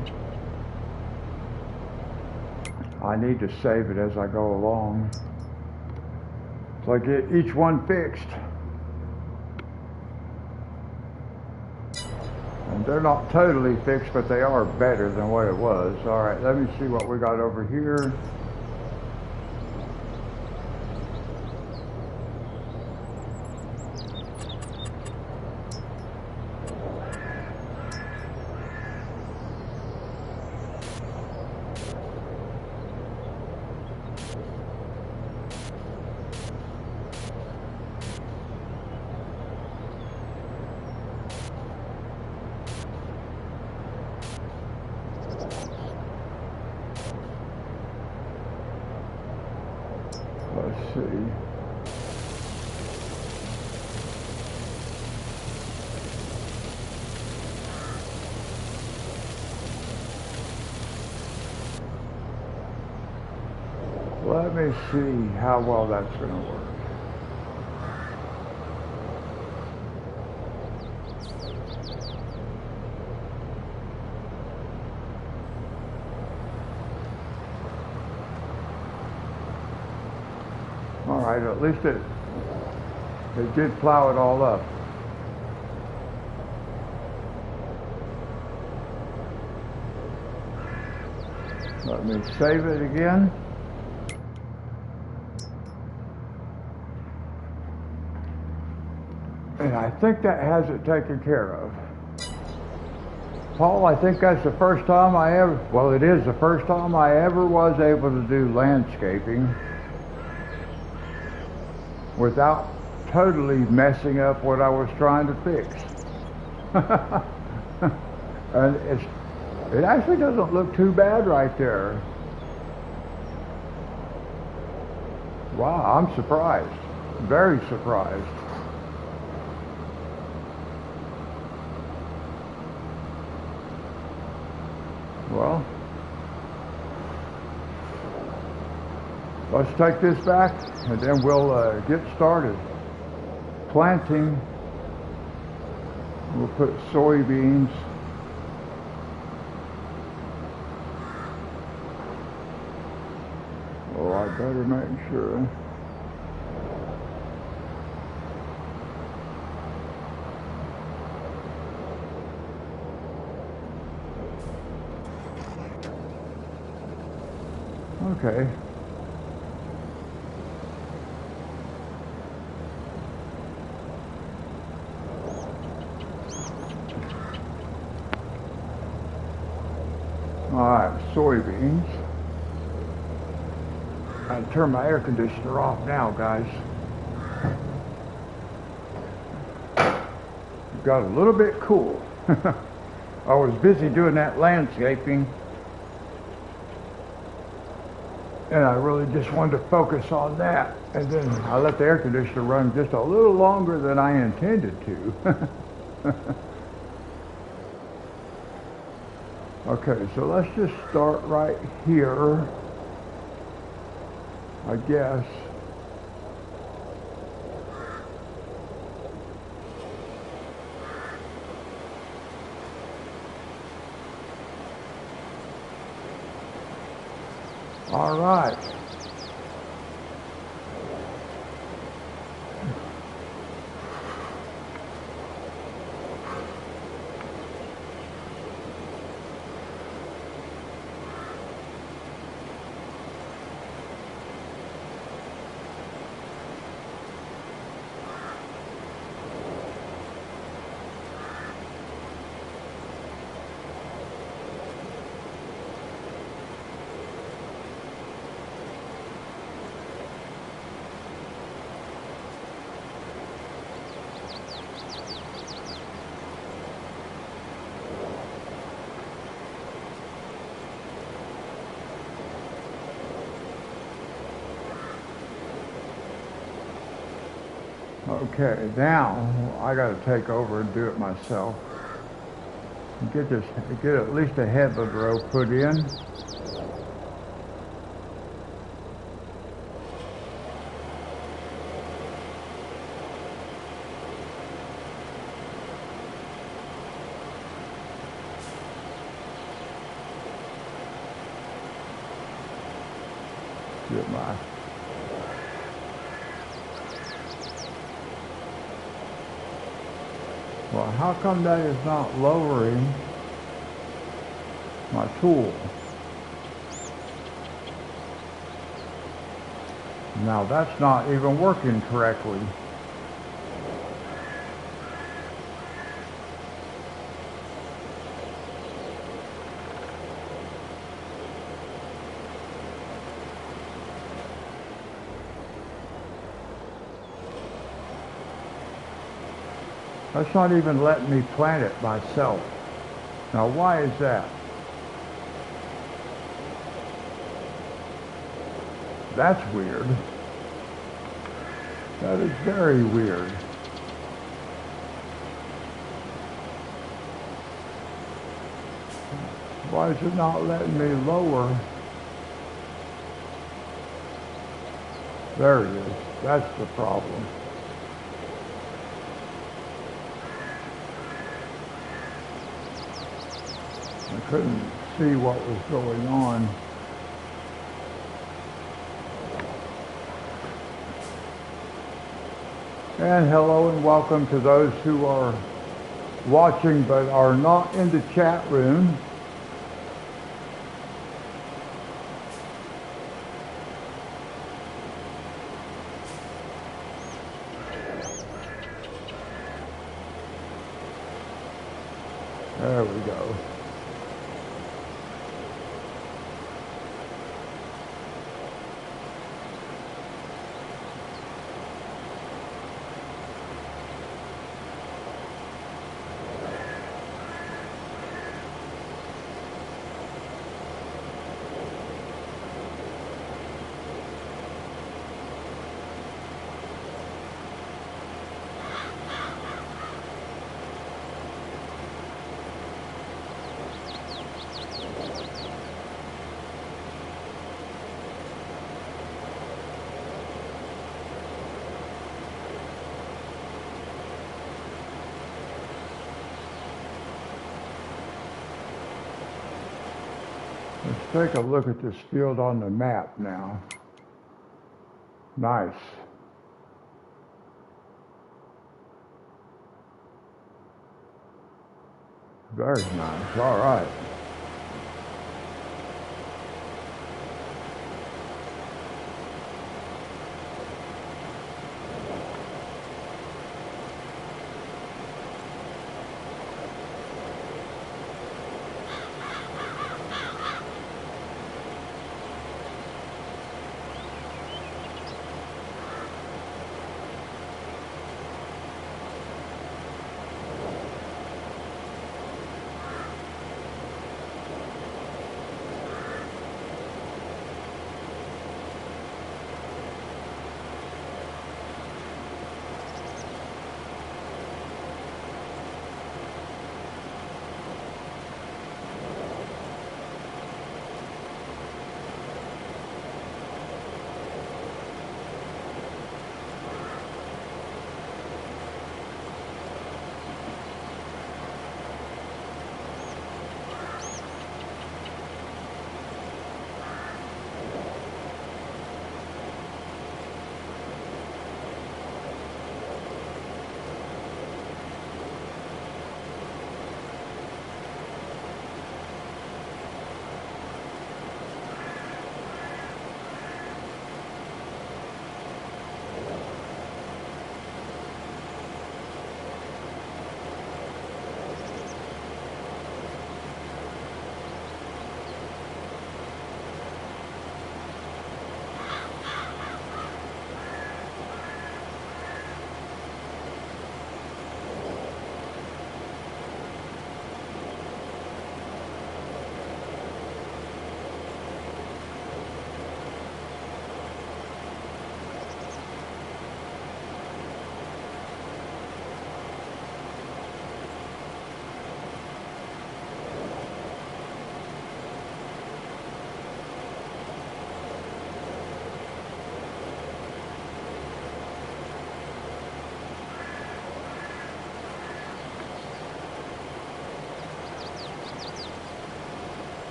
I need to save it as I go along, so I get each one fixed. And they're not totally fixed, but they are better than what it was. All right, let me see what we got over here. Let's see. Let me see how well that's going to work. All right, at least it did plow it all up. Let me save it again. And I think that has it taken care of. Paul, I think that's the first time it is the first time I ever was able to do landscaping without totally messing up what I was trying to fix. And it actually doesn't look too bad right there. Wow, I'm surprised. Very surprised. Well, let's take this back and then we'll get started. Planting, we'll put soybeans. Oh, I better make sure. Okay. All right, soybeans. I turn my air conditioner off now, guys. It got a little bit cool. I was busy doing that landscaping, and I really just wanted to focus on that. And then I let the air conditioner run just a little longer than I intended to. Okay, so let's just start right here, I guess. All right. Okay, now I got to take over and do it myself. Get at least a headland row put in. Get my Well, how come that is not lowering my tool? Now that's not even working correctly. That's not even letting me plant it myself. Now why is that? That's weird. That is very weird. Why is it not letting me lower? There it is. That's the problem. I couldn't see what was going on. And hello and welcome to those who are watching but are not in the chat room. There we go. Let's take a look at this field on the map now. Nice. Very nice. All right.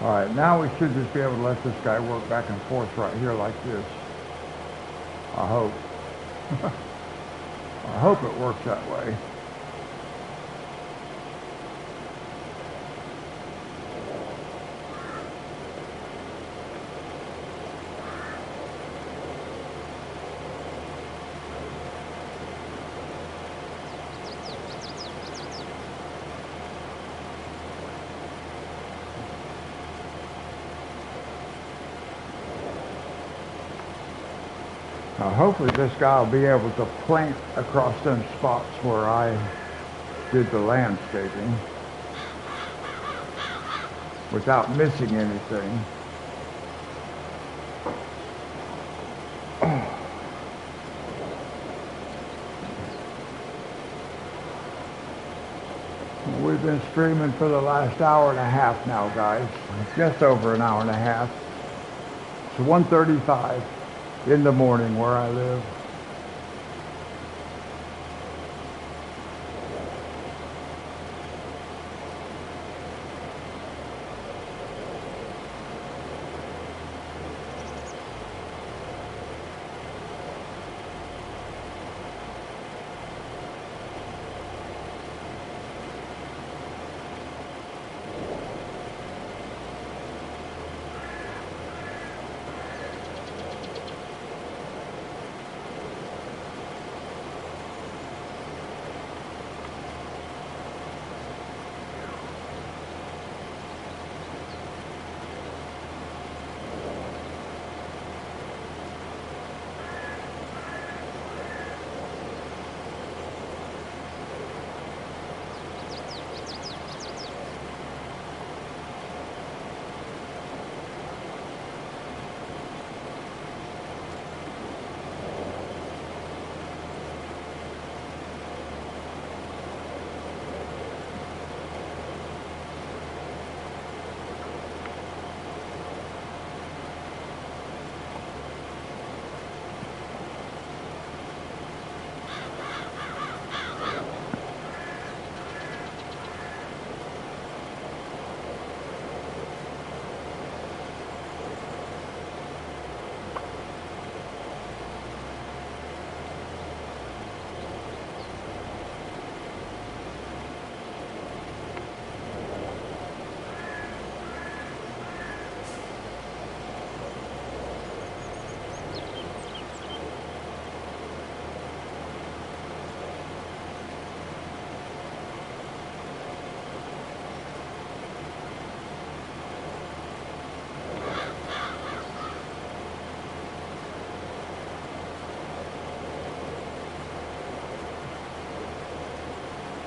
All right, now we should just be able to let this guy work back and forth right here like this. I hope. I hope it works that way. Now hopefully this guy will be able to plant across them spots where I did the landscaping without missing anything. We've been streaming for the last hour and a half now, guys. Just over an hour and a half. It's 1:35 in the morning where I live.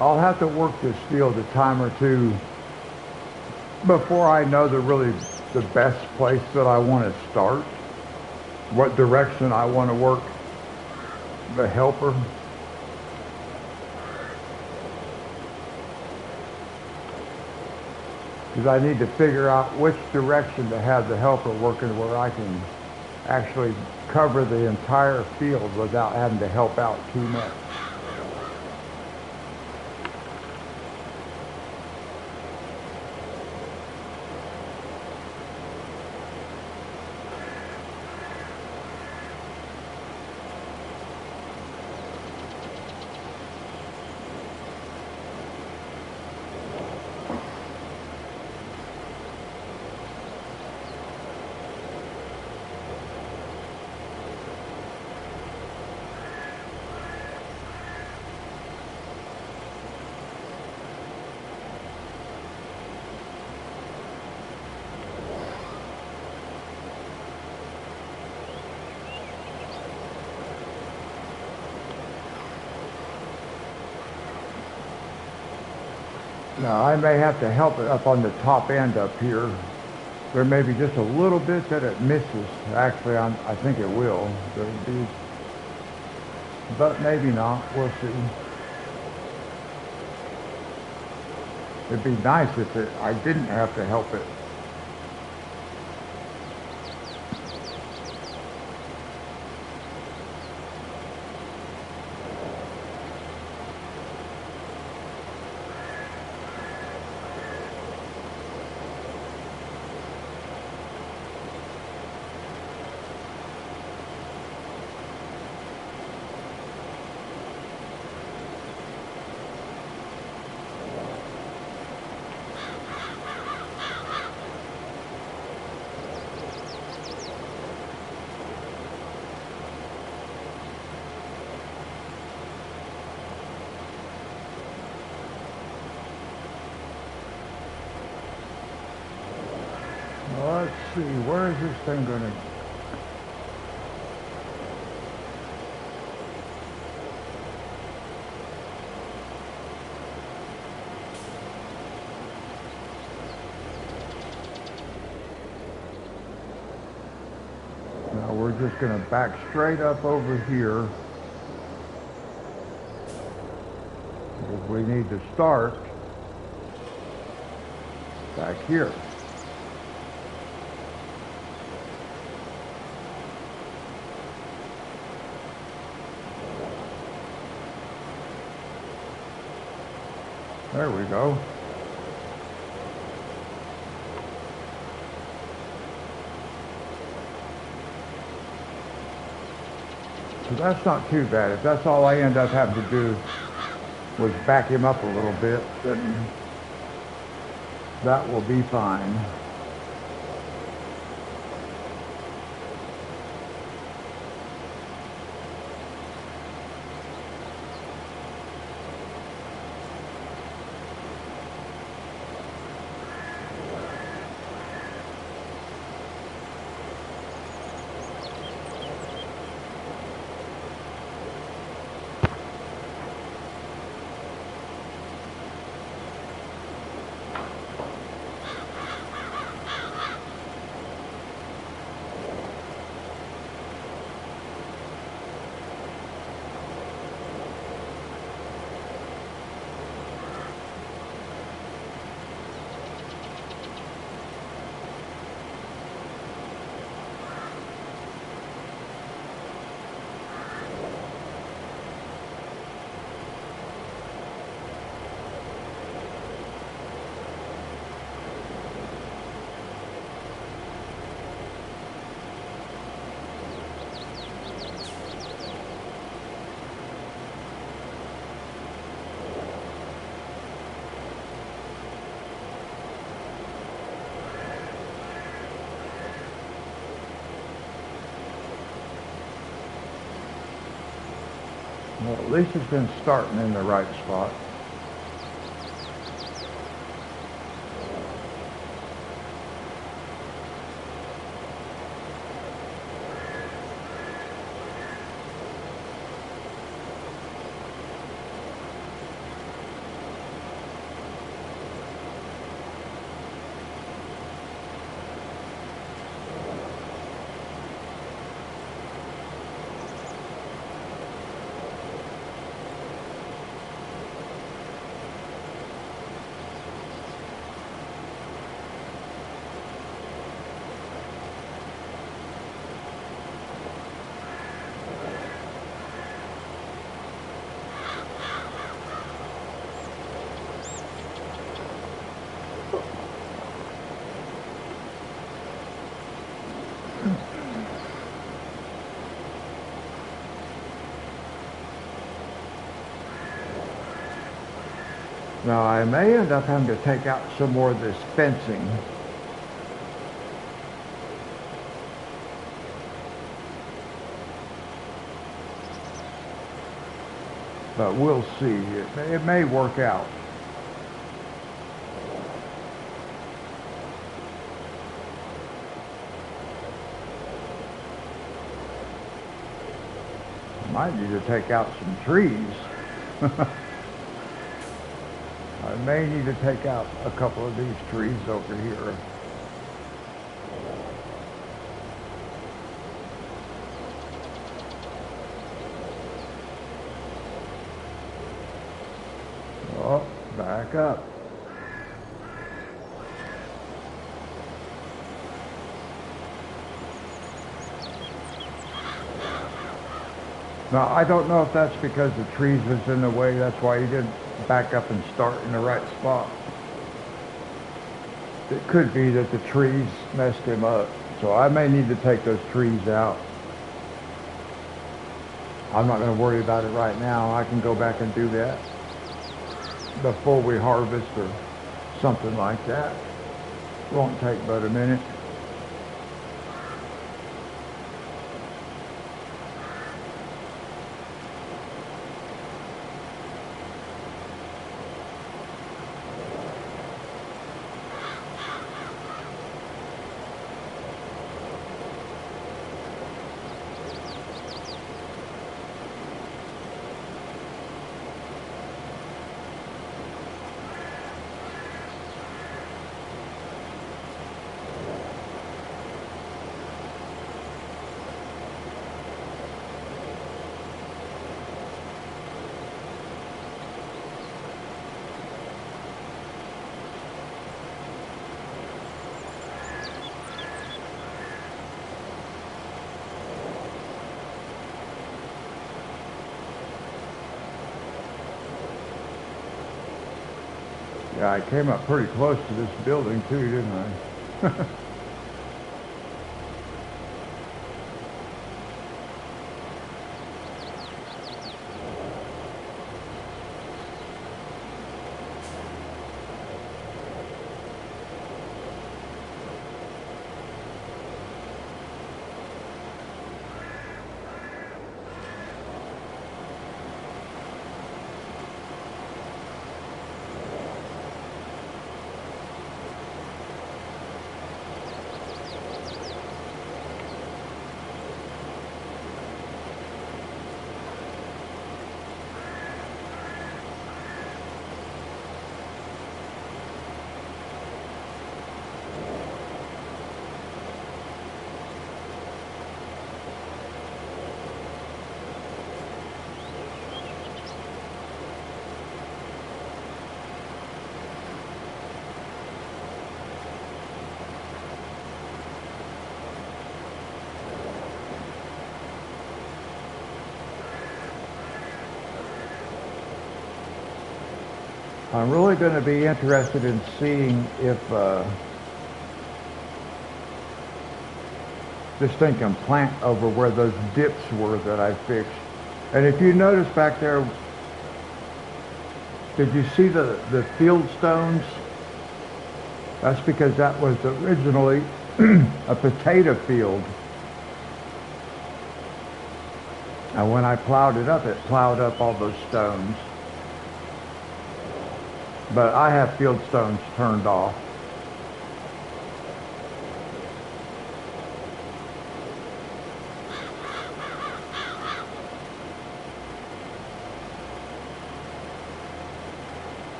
I'll have to work this field a time or two before I know the best place that I want to start, what direction I want to work the helper. Because I need to figure out which direction to have the helper working where I can actually cover the entire field without having to help out too much. Now, I may have to help it up on the top end up here. There may be just a little bit that it misses. Actually, I think it will. But maybe not. We'll see. It'd be nice if I didn't have to help it. see, where is this thing gonna? Now we're just gonna back straight up over here. Because we need to start back here. There we go. So that's not too bad. If that's all I end up having to do was back him up a little bit, then that will be fine. Well, at least it's been starting in the right spot. Now I may end up having to take out some more of this fencing. But we'll see. It may work out. Might need to take out some trees. I may need to take out a couple of these trees over here. Oh, back up. Now, I don't know if that's because the trees was in the way, that's why he didn't back up and start in the right spot. It could be that the trees messed him up, so I may need to take those trees out. I'm not going to worry about it right now. I can go back and do that before we harvest or something like that. It won't take but a minute. Yeah, I came up pretty close to this building too, didn't I? I'm really going to be interested in seeing if this thing can plant over where those dips were that I fixed. And if you notice back there, did you see the field stones? That's because that was originally a potato field. And when I plowed it plowed up all those stones. But I have field stones turned off.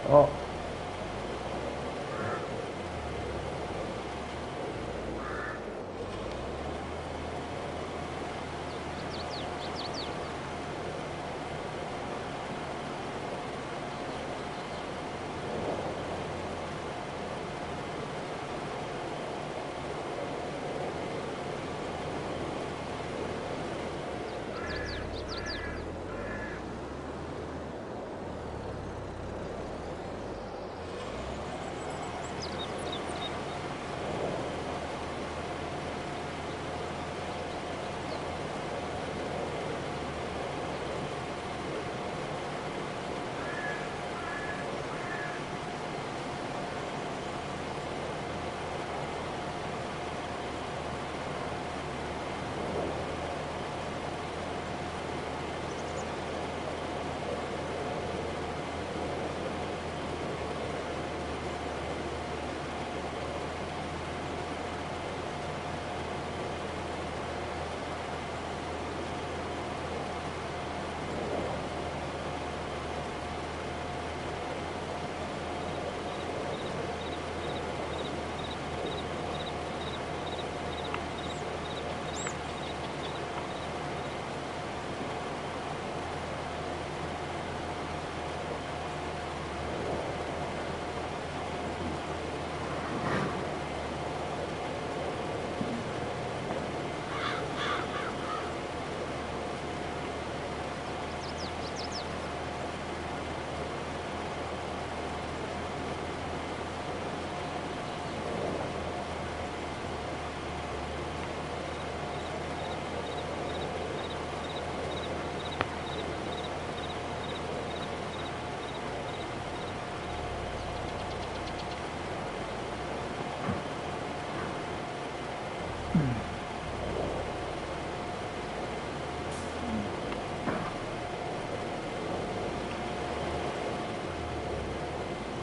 Oh.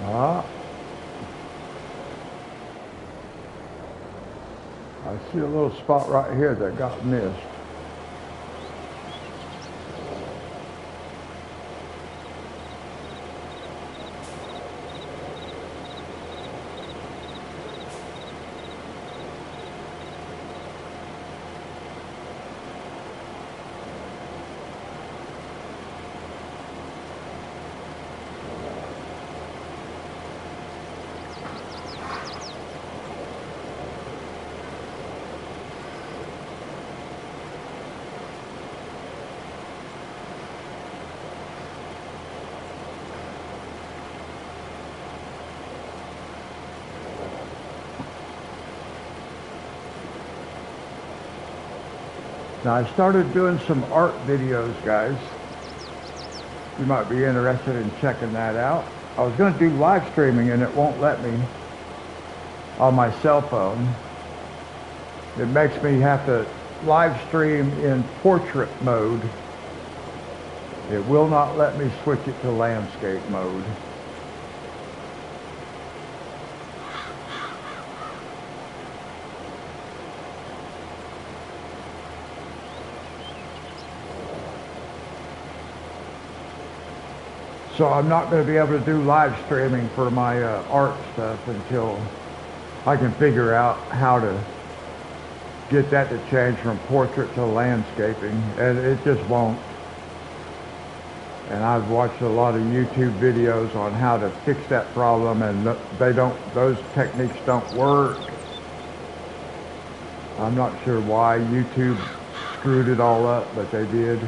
Ah, I see a little spot right here that got missed. Now I started doing some art videos, guys. You might be interested in checking that out. I was going to do live streaming and it won't let me on my cell phone. It makes me have to live stream in portrait mode. It will not let me switch it to landscape mode. So I'm not going to be able to do live streaming for my art stuff until I can figure out how to get that to change from portrait to landscaping, and it just won't. And I've watched a lot of YouTube videos on how to fix that problem, and those techniques don't work. I'm not sure why YouTube screwed it all up, but they did.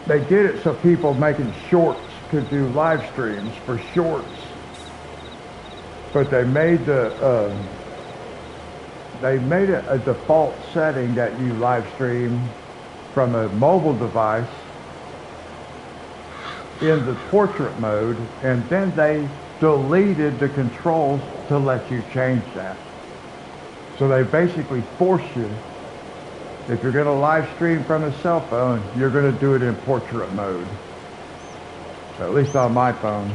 They did it so people making shorts could do live streams for shorts. But they made it a default setting that you live stream from a mobile device in the portrait mode, and then they deleted the controls to let you change that. So they basically force you, if you're going to live stream from a cell phone, you're going to do it in portrait mode. So at least on my phone,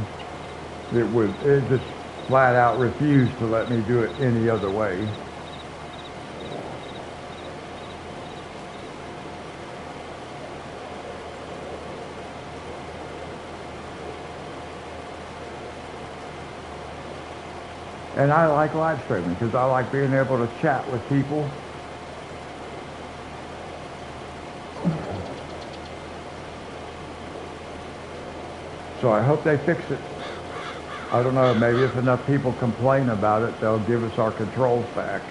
it just flat out refused to let me do it any other way. And I like live streaming because I like being able to chat with people. So I hope they fix it. I don't know, maybe if enough people complain about it, they'll give us our controls back.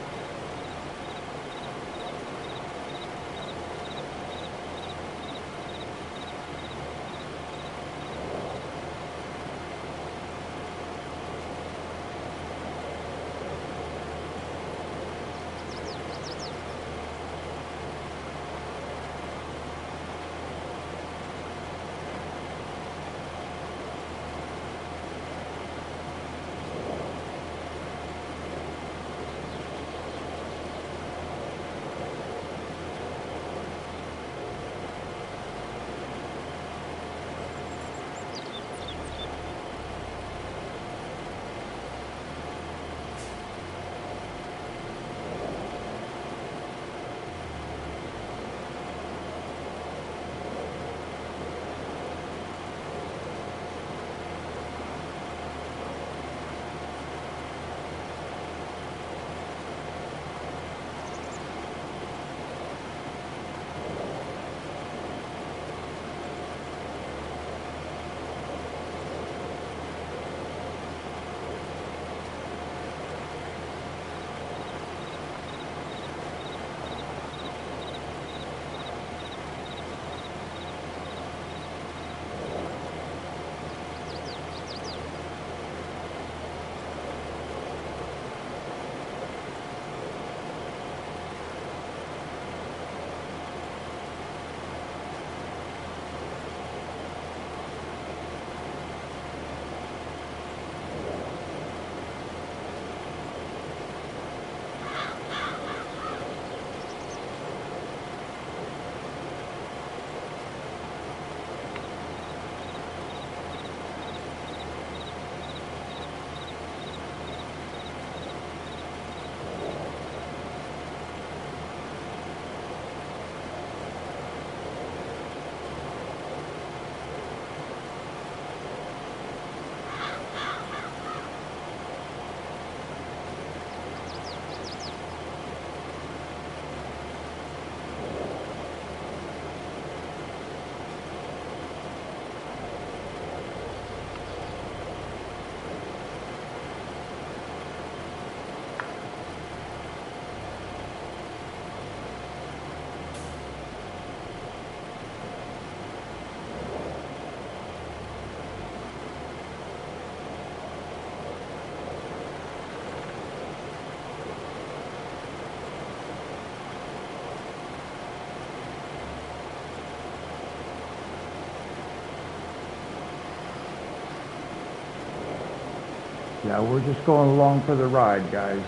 Yeah, we're just going along for the ride, guys.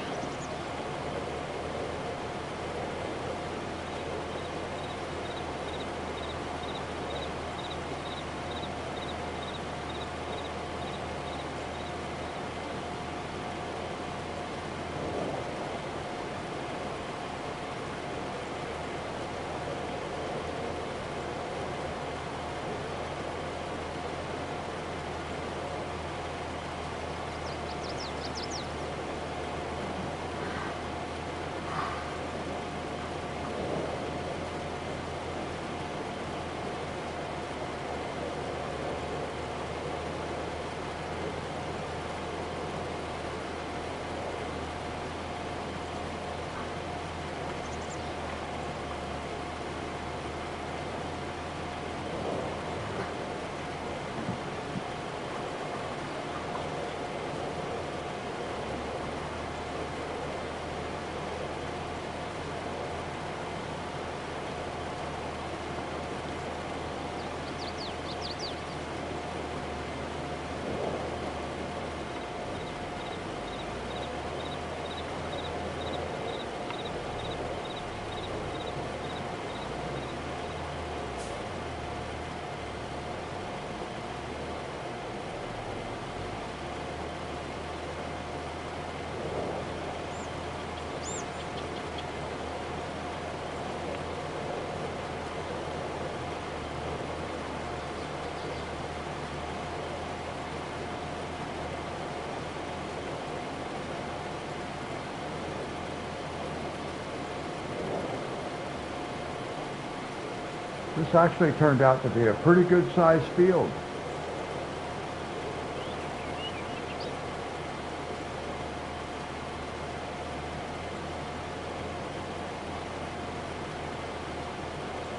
This actually turned out to be a pretty good sized field.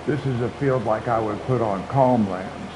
This is a field like I would put on calm lands.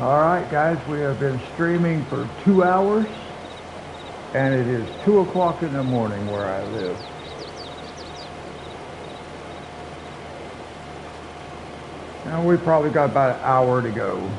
Alright guys, we have been streaming for 2 hours and it is 2 o'clock in the morning where I live. And we probably got about an hour to go.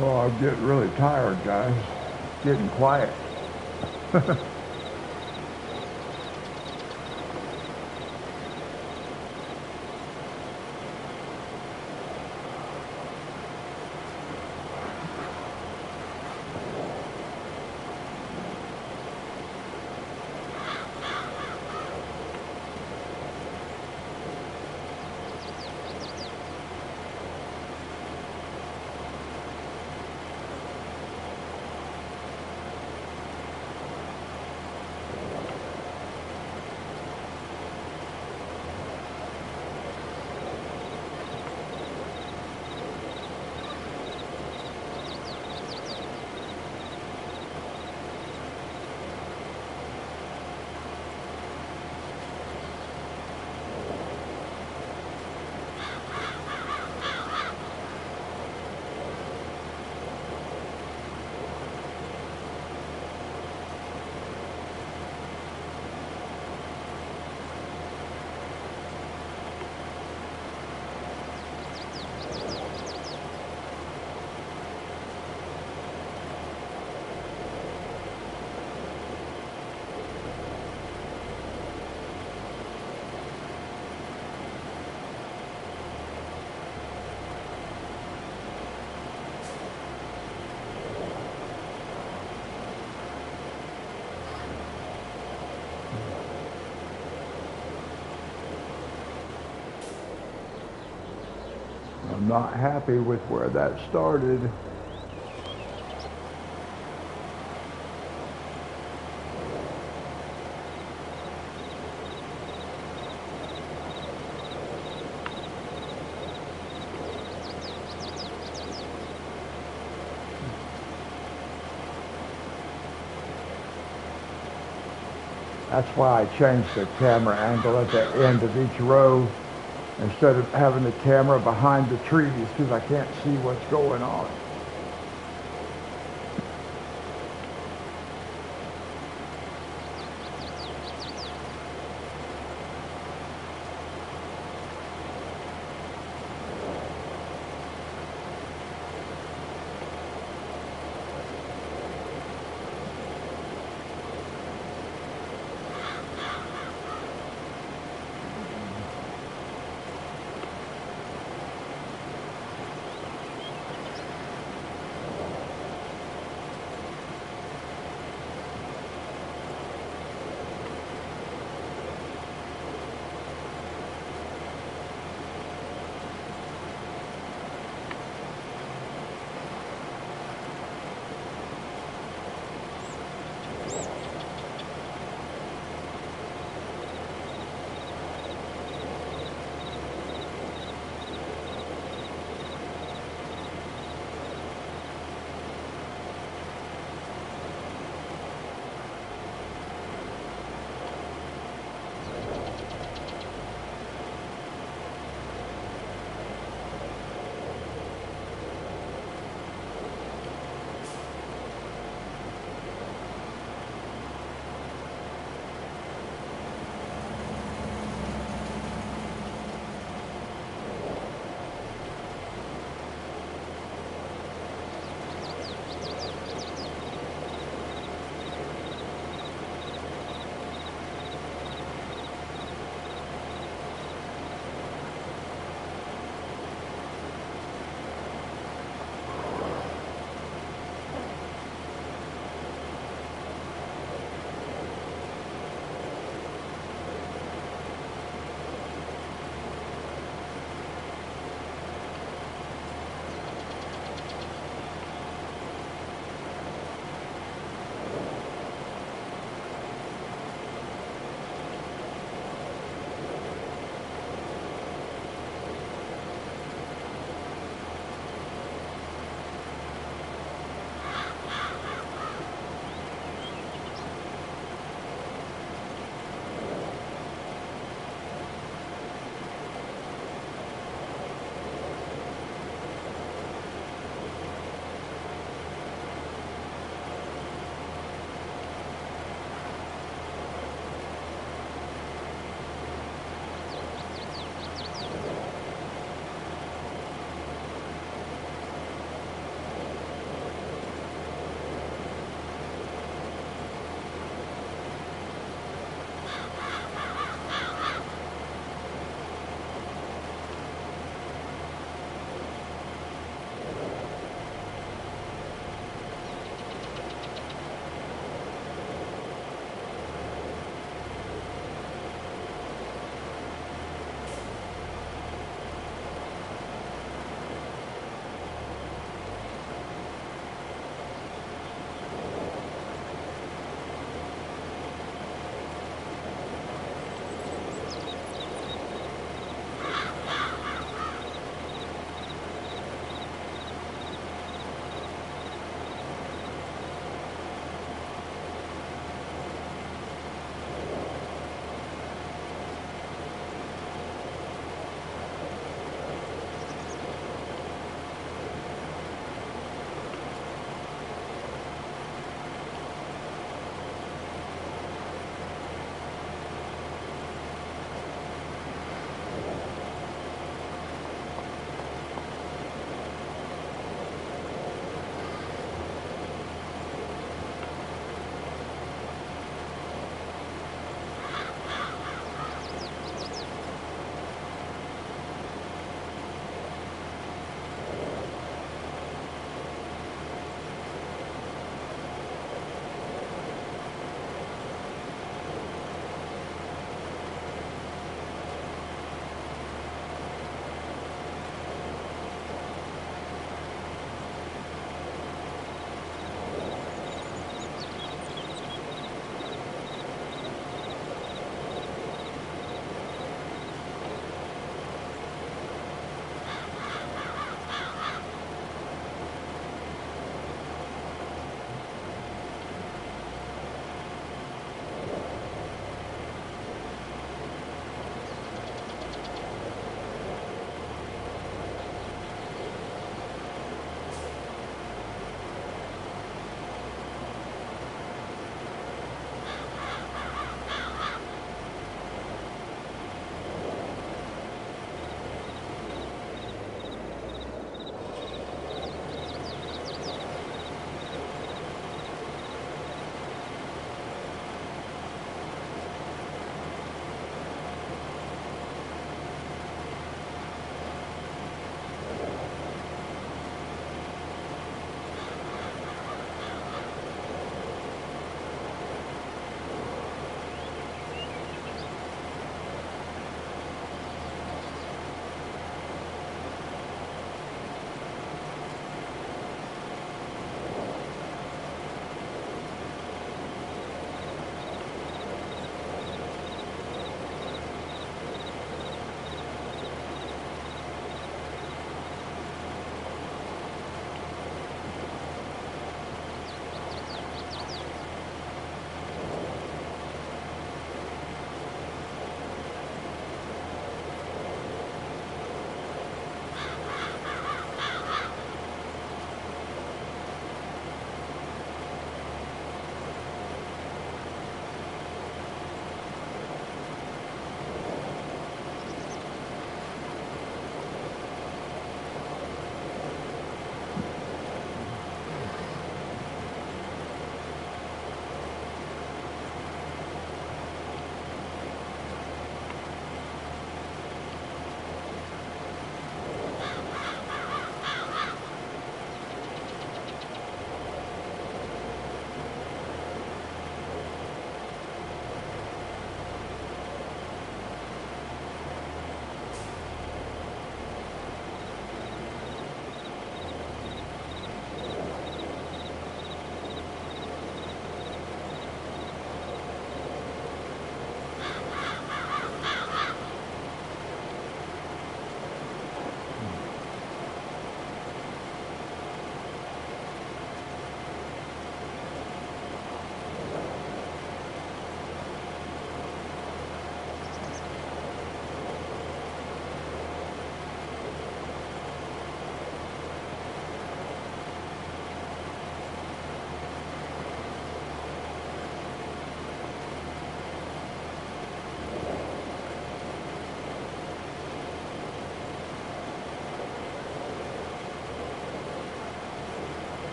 Oh, I'm getting really tired, guys. It's getting quiet. I'm not happy with where that started. That's why I changed the camera angle at the end of each row instead of having the camera behind the trees because I can't see what's going on.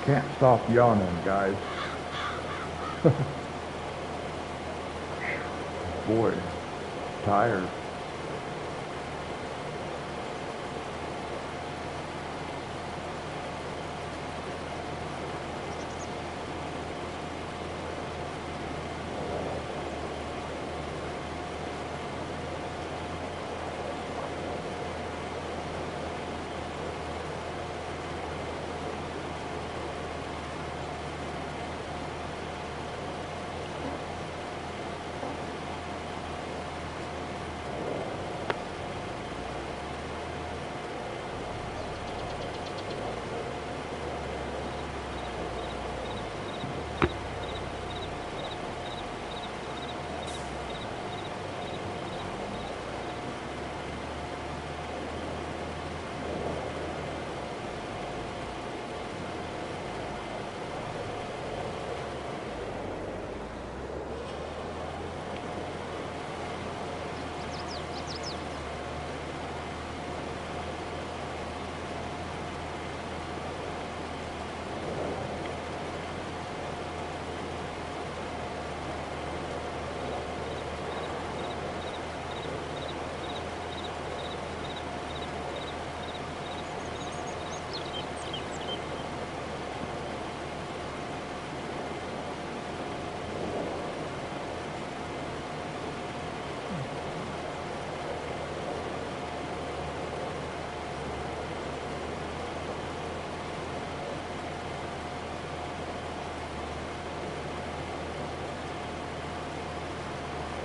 Can't stop yawning, guys. Boy, tired.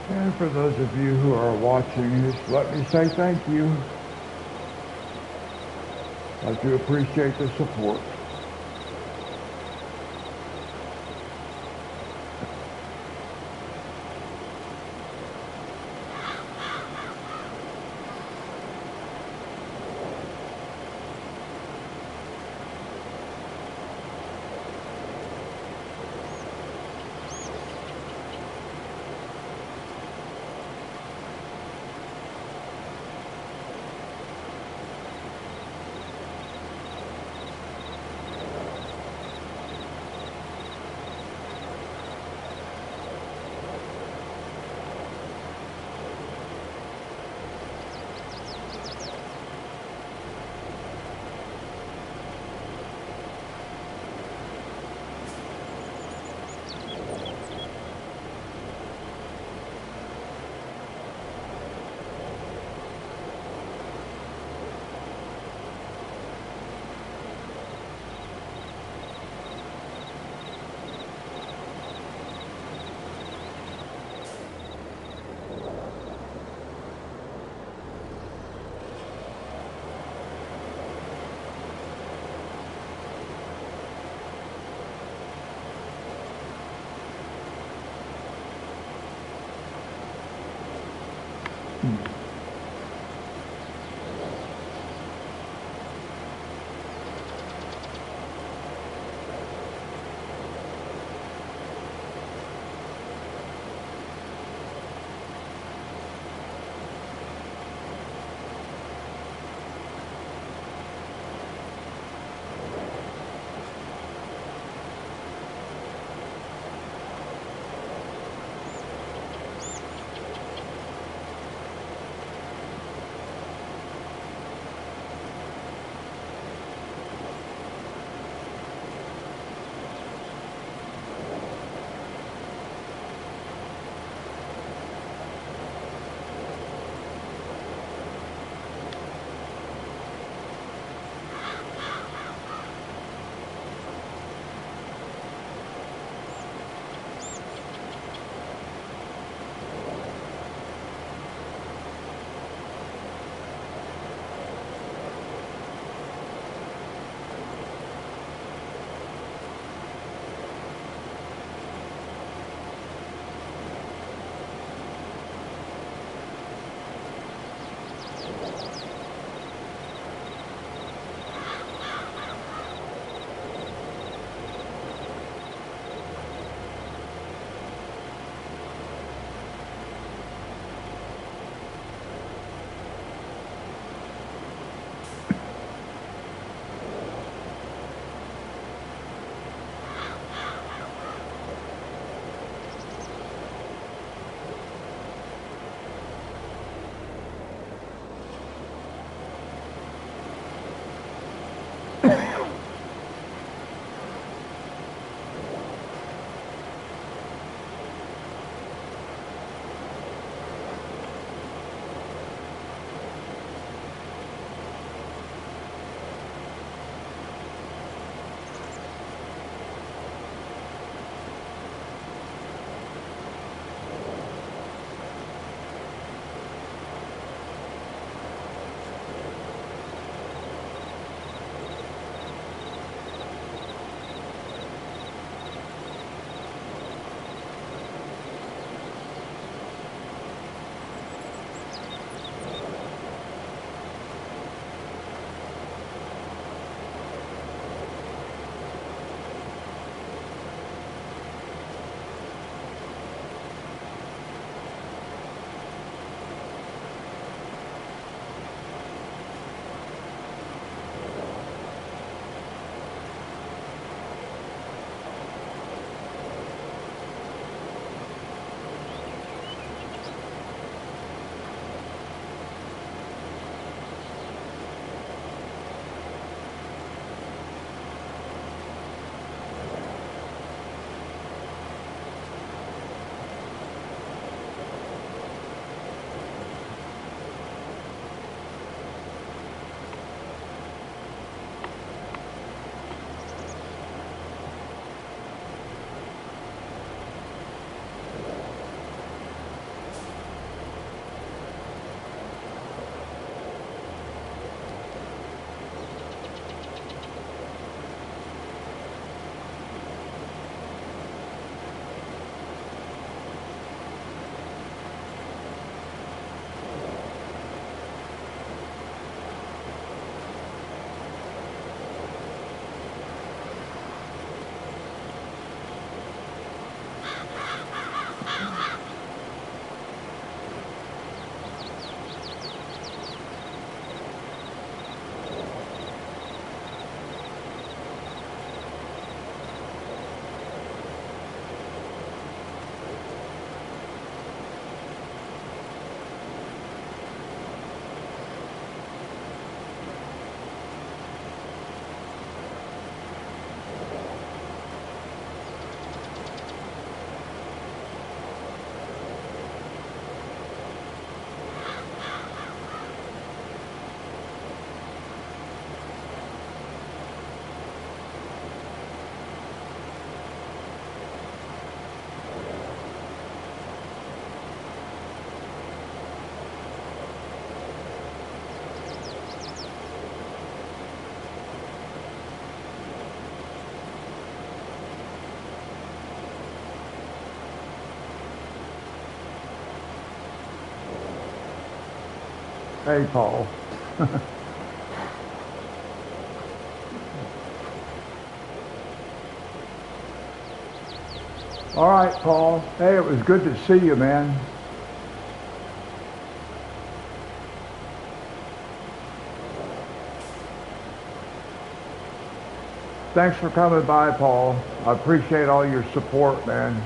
And for those of you who are watching, just let me say thank you. I do appreciate the support. Hey, Paul. All right, Paul. Hey, it was good to see you, man. Thanks for coming by, Paul. I appreciate all your support, man.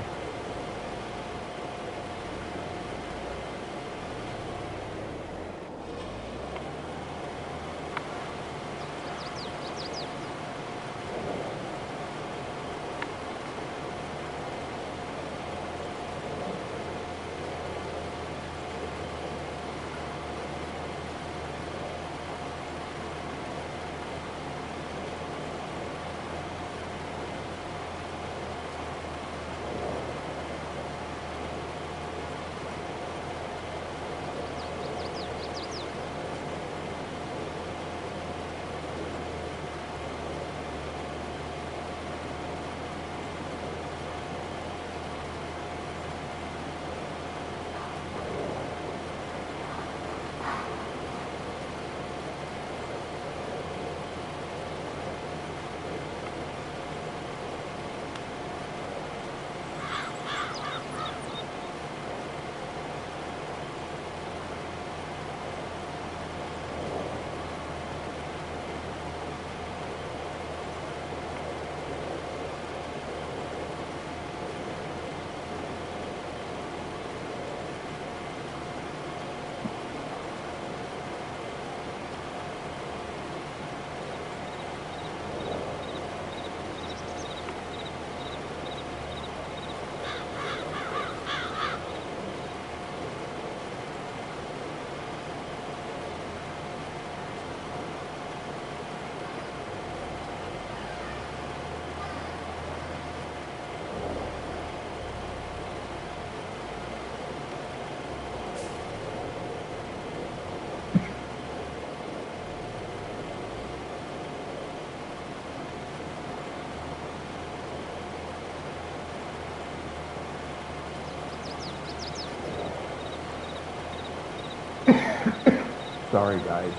Sorry, guys.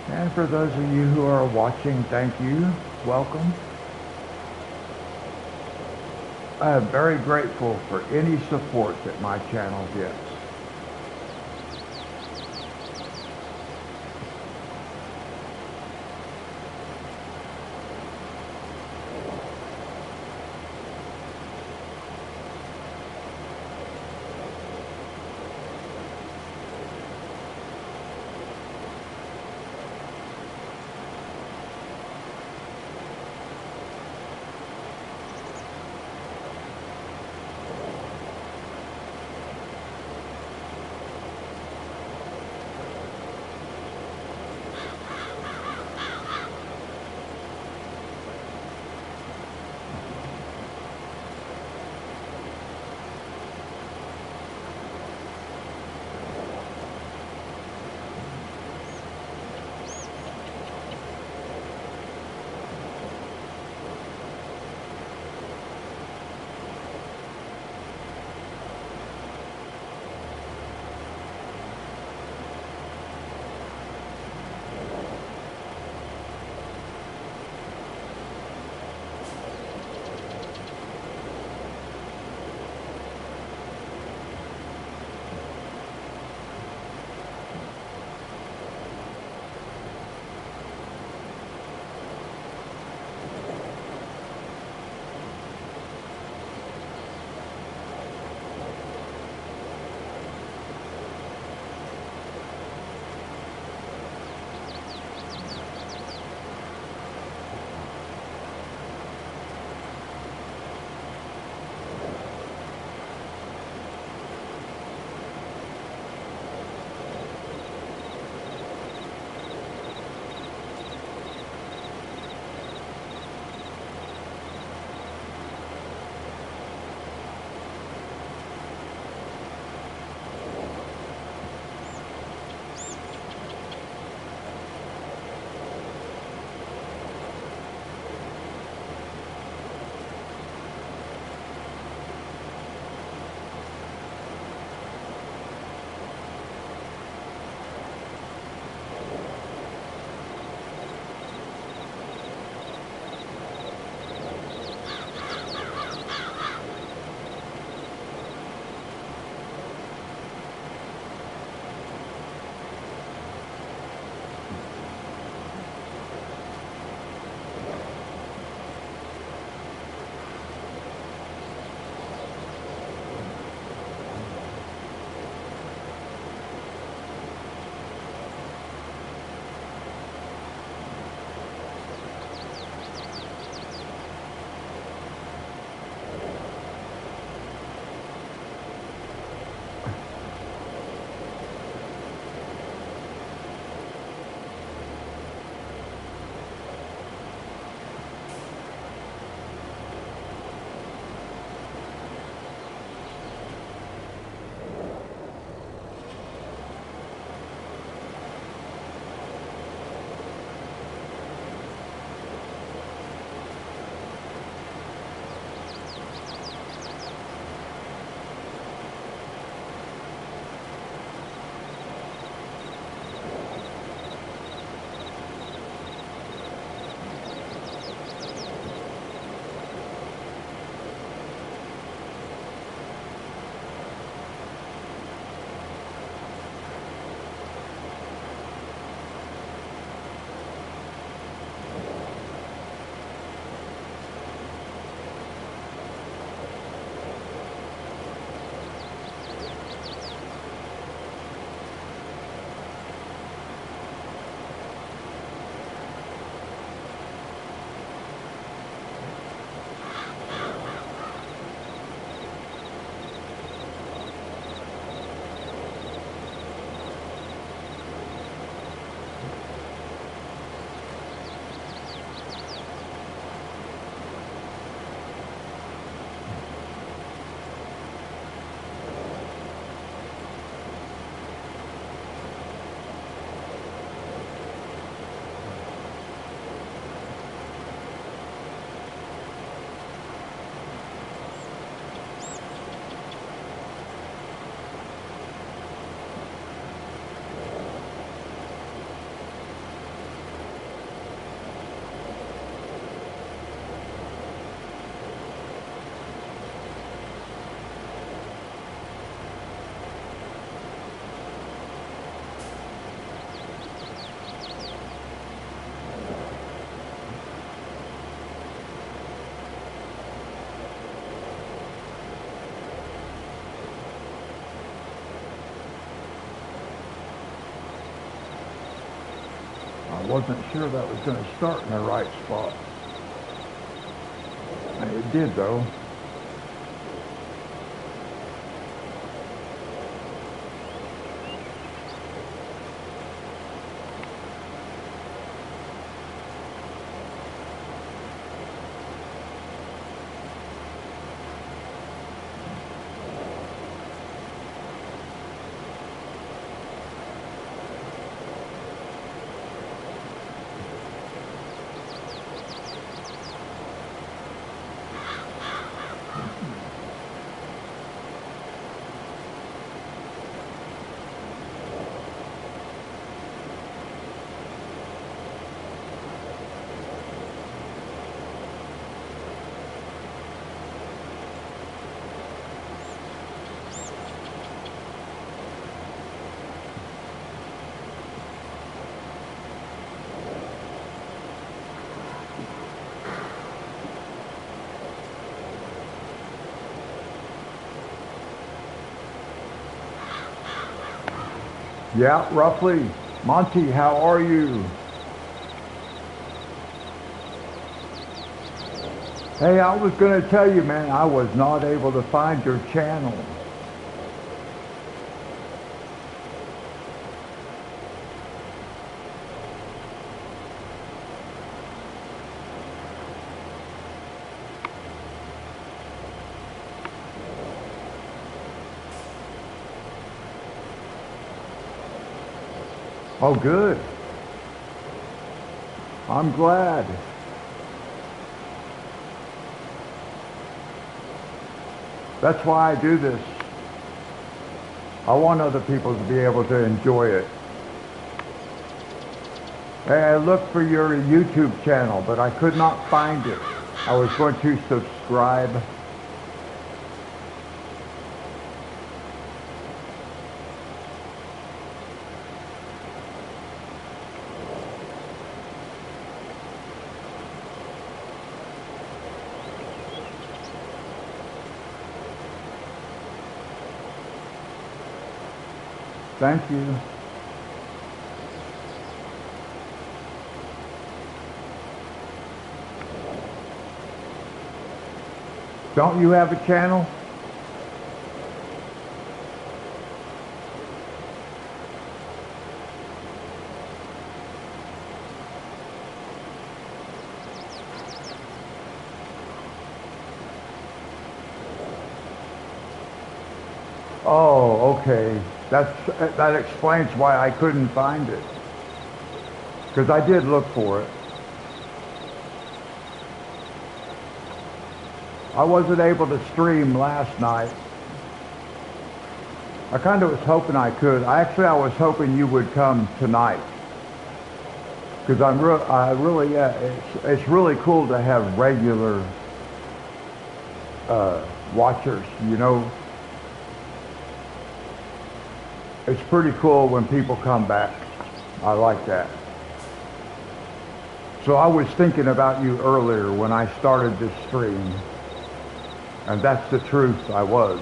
And for those of you who are watching, thank you. Welcome. I am very grateful for any support that my channel gets. I wasn't sure that was going to start in the right spot. And it did though. Yeah, roughly. Monty, how are you? Hey, I was going to tell you, man, I was not able to find your channel. Oh, good. I'm glad. That's why I do this. I want other people to be able to enjoy it. Hey, I looked for your YouTube channel, but I could not find it. I was going to subscribe. Thank you. Don't you have a channel? Oh, okay. That explains why I couldn't find it. Because I did look for it. I wasn't able to stream last night. I kind of was hoping I could. I was hoping you would come tonight. Because it's really cool to have regular watchers, you know. It's pretty cool when people come back. I like that. So I was thinking about you earlier when I started this stream. And that's the truth, I was.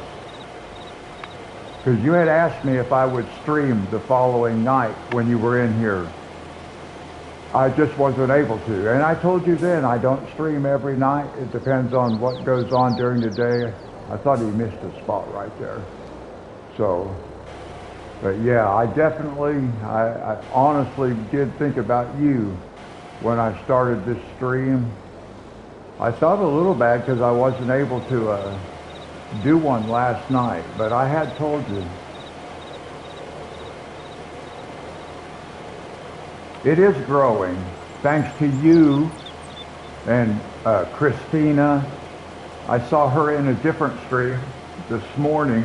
Because you had asked me if I would stream the following night when you were in here. I just wasn't able to. And I told you then, I don't stream every night. It depends on what goes on during the day. I thought he missed a spot right there. So... But yeah, I honestly did think about you when I started this stream. I felt a little bad because I wasn't able to do one last night, but I had told you. It is growing, thanks to you and Christina. I saw her in a different stream this morning.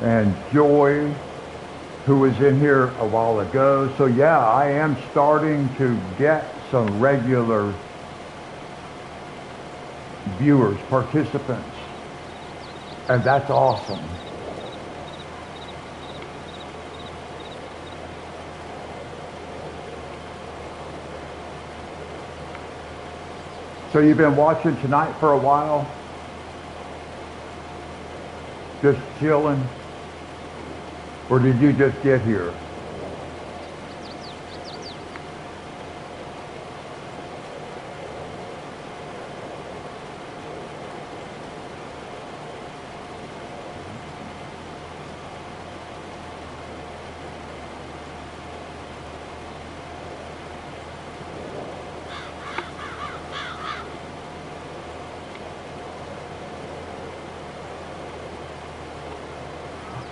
And Joy, who was in here a while ago. So yeah, I am starting to get some regular viewers, participants, and that's awesome. So you've been watching tonight for a while? Just chilling? Or did you just get here?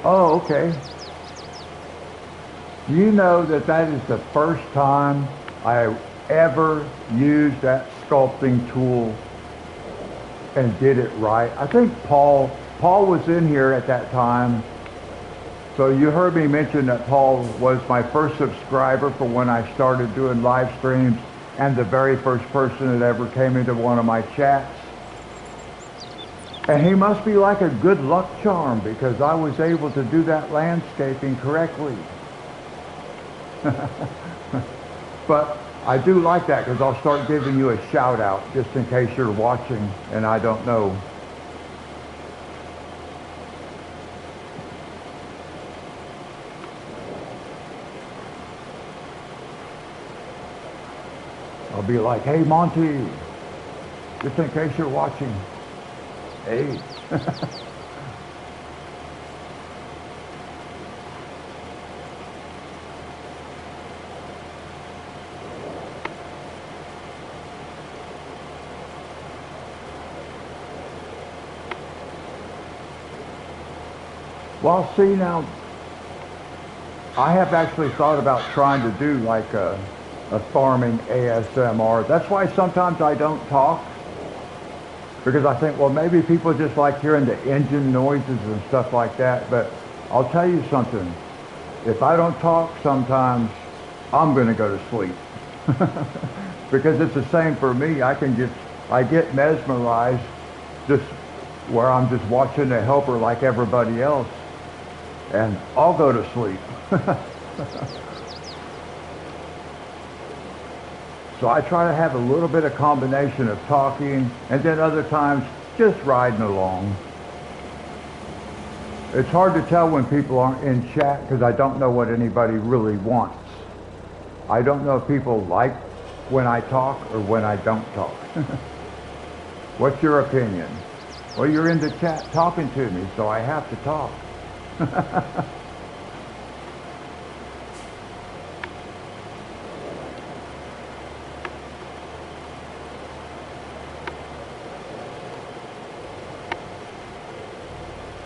Oh, okay. Do you know that that is the first time I ever used that sculpting tool and did it right? I think Paul was in here at that time. So you heard me mention that Paul was my first subscriber for when I started doing live streams and the very first person that ever came into one of my chats. And he must be like a good luck charm because I was able to do that landscaping correctly. But I do like that because I'll start giving you a shout out just in case you're watching and I don't know. I'll be like, hey Monty, just in case you're watching. Hey. Well, see now, I have actually thought about trying to do like a farming ASMR. That's why sometimes I don't talk. Because I think, well, maybe people just like hearing the engine noises and stuff like that. But I'll tell you something. If I don't talk sometimes, I'm going to go to sleep. Because it's the same for me. I get mesmerized just where I'm just watching the helper like everybody else. And I'll go to sleep. So I try to have a little bit of combination of talking and then other times just riding along. It's hard to tell when people aren't in chat because I don't know what anybody really wants. I don't know if people like when I talk or when I don't talk. What's your opinion? Well, you're in the chat talking to me, so I have to talk.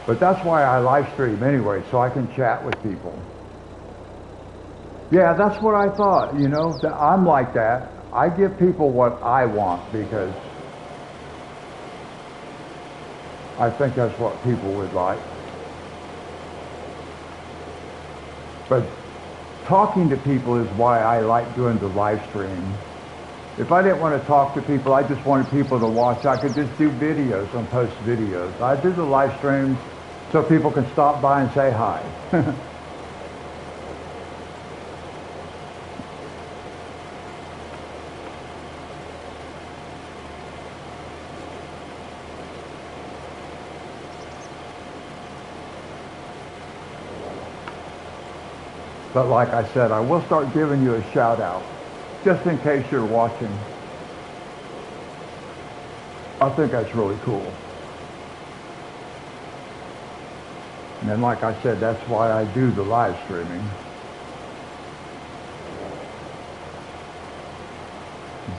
But that's why I live stream anyway, so I can chat with people. Yeah, that's what I thought, you know. I'm like that. I give people what I want because I think that's what people would like. But talking to people is why I like doing the live stream. If I didn't want to talk to people, I just wanted people to watch, I could just do videos and post videos. I do the live streams so people can stop by and say hi. But like I said, I will start giving you a shout out, just in case you're watching. I think that's really cool. And then like I said, that's why I do the live streaming.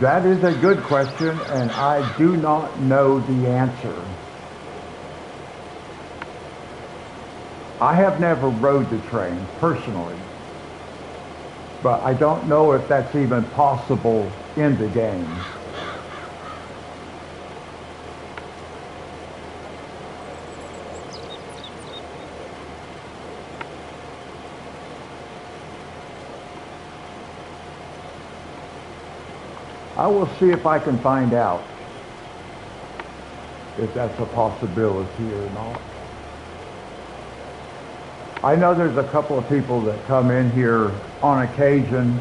That is a good question, and I do not know the answer. I have never rode the train, personally. But I don't know if that's even possible in the game. I will see if I can find out if that's a possibility or not. I know there's a couple of people that come in here on occasion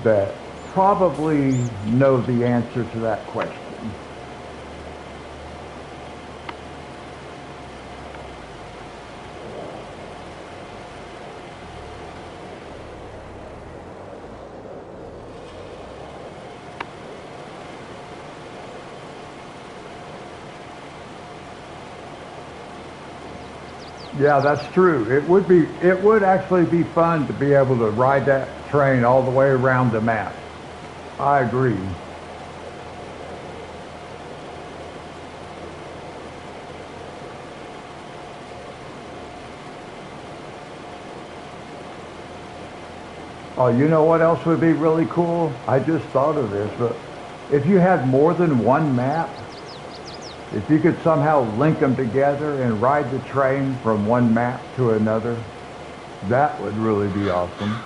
that probably know the answer to that question. Yeah, that's true. It would actually be fun to be able to ride that train all the way around the map. I agree. Oh, you know what else would be really cool? I just thought of this, but if you had more than one map, if you could somehow link them together and ride the train from one map to another, that would really be awesome.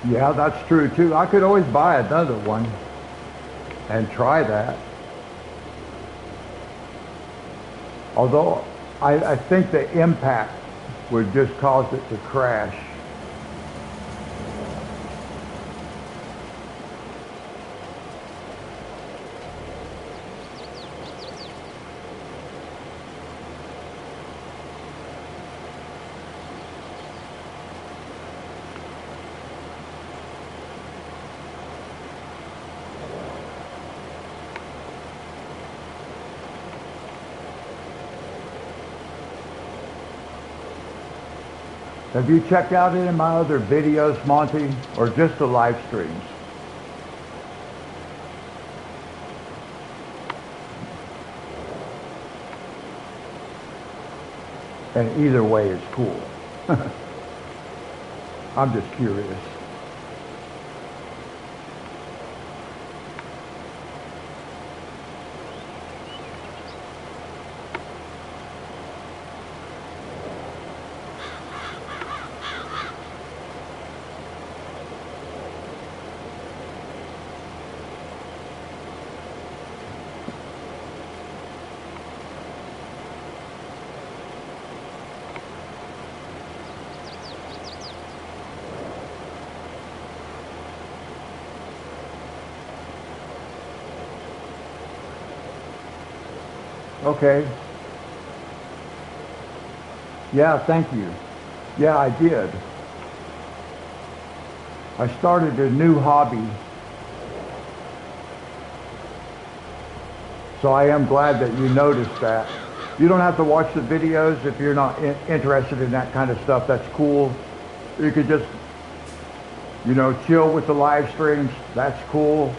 Yeah, that's true too. I could always buy another one and try that. Although I think the impact would just cause it to crash. Have you checked out any of my other videos, Monty, or just the live streams? And either way is cool. I'm just curious. Okay. Yeah, thank you. Yeah, I did. I started a new hobby. So I am glad that you noticed that. You don't have to watch the videos if you're not interested in that kind of stuff. That's cool. You could just, chill with the live streams. That's cool.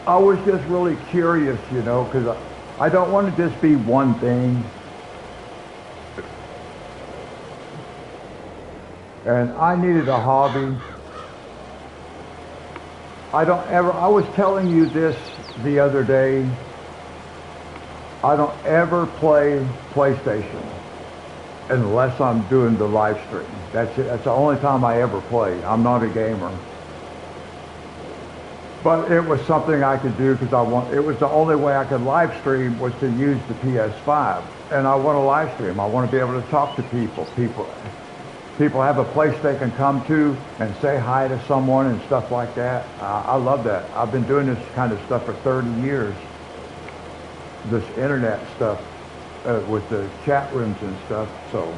I was just really curious, because I don't want to just be one thing. And I needed a hobby. I was telling you this the other day. I don't ever play PlayStation unless I'm doing the live stream. That's it. That's the only time I ever play. I'm not a gamer. But it was something I could do because it was the only way I could live stream was to use the PS5. And I want to live stream. I want to be able to talk to people. People have a place they can come to and say hi to someone and stuff like that. I love that. I've been doing this kind of stuff for 30 years. This internet stuff with the chat rooms and stuff. So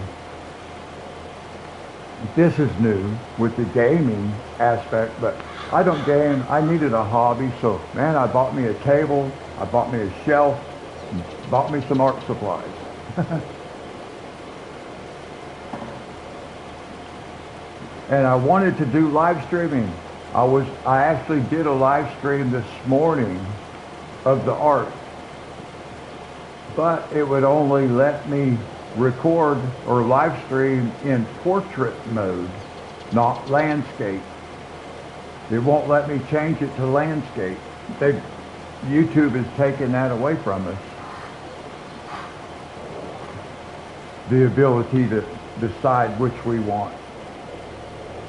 this is new with the gaming aspect, but I don't game. I needed a hobby, so man, I bought me a table, I bought me a shelf, and bought me some art supplies. And I wanted to do live streaming. I actually did a live stream this morning of the art, but it would only let me record or live stream in portrait mode, not landscape. It won't let me change it to landscape. YouTube has taken that away from us. the ability to decide which we want.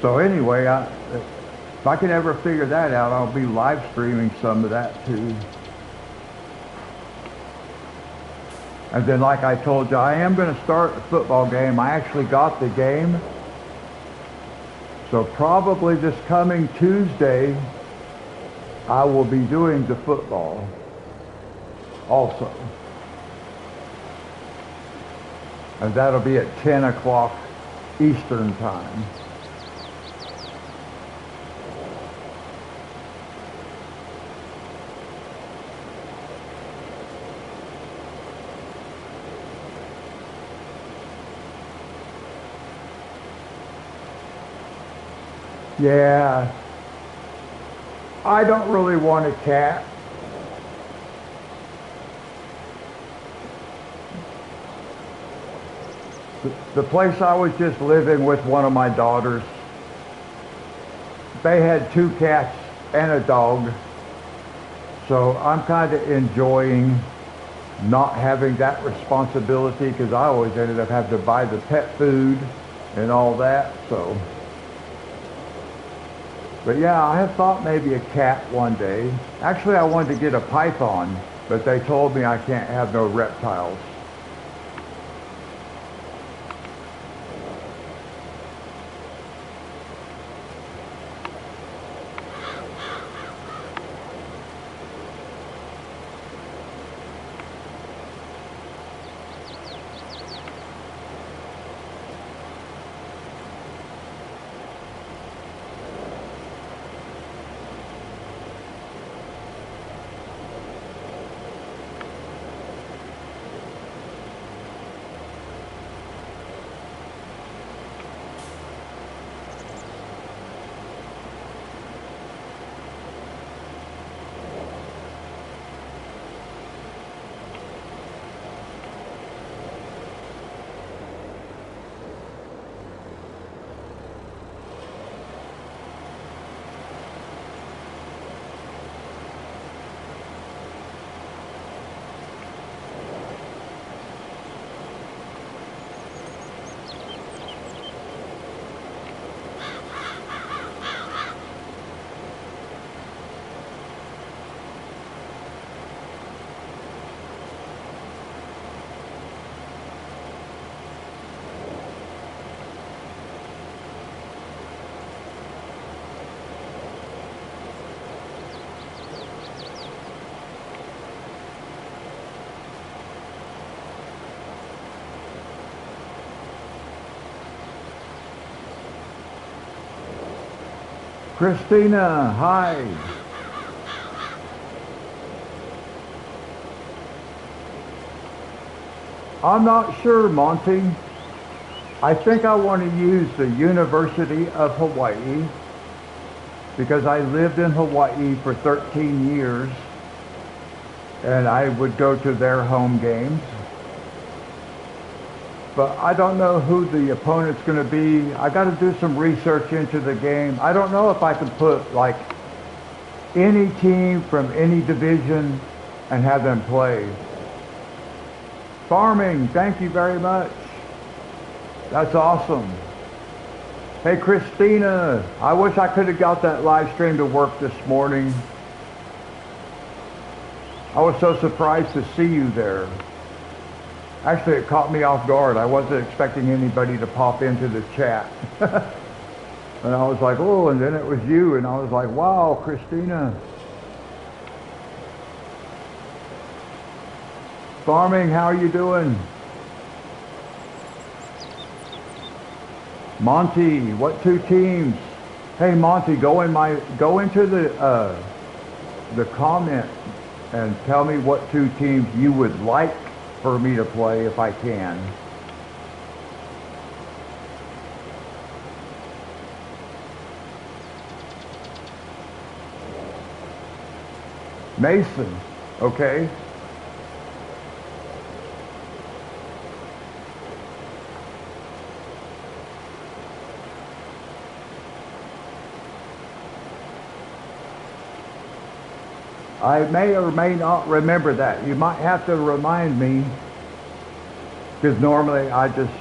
So anyway, if I can ever figure that out, I'll be live streaming some of that too. And then, like I told you, I am going to start the football game. I actually got the game. So probably this coming Tuesday, I will be doing the football also. And that'll be at 10 o'clock Eastern time. Yeah, I don't really want a cat. The place I was just living with one of my daughters, they had 2 cats and a dog. So I'm kind of enjoying not having that responsibility because I always ended up having to buy the pet food and all that. So. But yeah, I have thought maybe a cat one day. Actually, I wanted to get a python, but they told me I can't have no reptiles. Christina, hi. I'm not sure, Monty. I think I want to use the University of Hawaii because I lived in Hawaii for 13 years and I would go to their home games. But I don't know who the opponent's going to be. I got to do some research into the game. I don't know if I can put like any team from any division and have them play. Farming, thank you very much. That's awesome. Hey Christina, I wish I could have got that live stream to work this morning. I was so surprised to see you there. Actually, it caught me off guard. I wasn't expecting anybody to pop into the chat. And I was like, oh, and then it was you. And I was like, wow, Christina. Farming, how are you doing? Monty, what 2 teams? Hey, Monty, go into the comment and tell me what 2 teams you would like for me to play if I can. Mason, okay. I may or may not remember that. You might have to remind me. Because normally I just,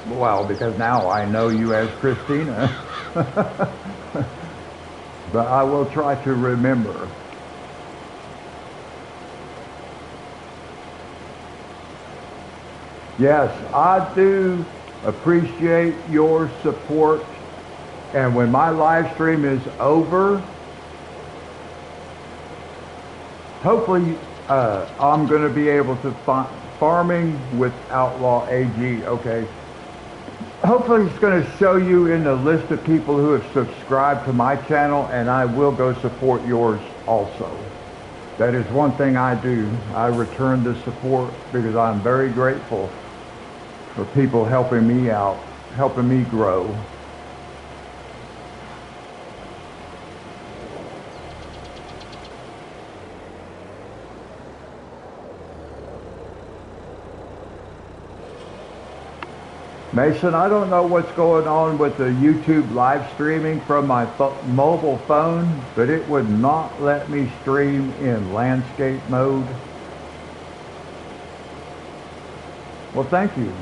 well, because now I know you as Christina. But I will try to remember. Yes, I do appreciate your support. And when my live stream is over, hopefully I'm going to be able to farming with Outlaw AG. Okay. Hopefully it's going to show you in the list of people who have subscribed to my channel, and I will go support yours also. That is one thing I do. I return the support because I'm very grateful for people helping me out, helping me grow. Mason, I don't know what's going on with the YouTube live streaming from my mobile phone, but it would not let me stream in landscape mode. Well, thank you.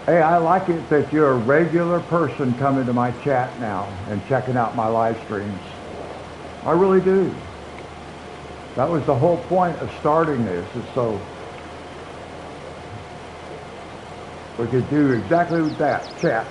Hey, I like it that you're a regular person coming to my chat now and checking out my live streams. I really do. That was the whole point of starting this, is so we could do exactly that, chat.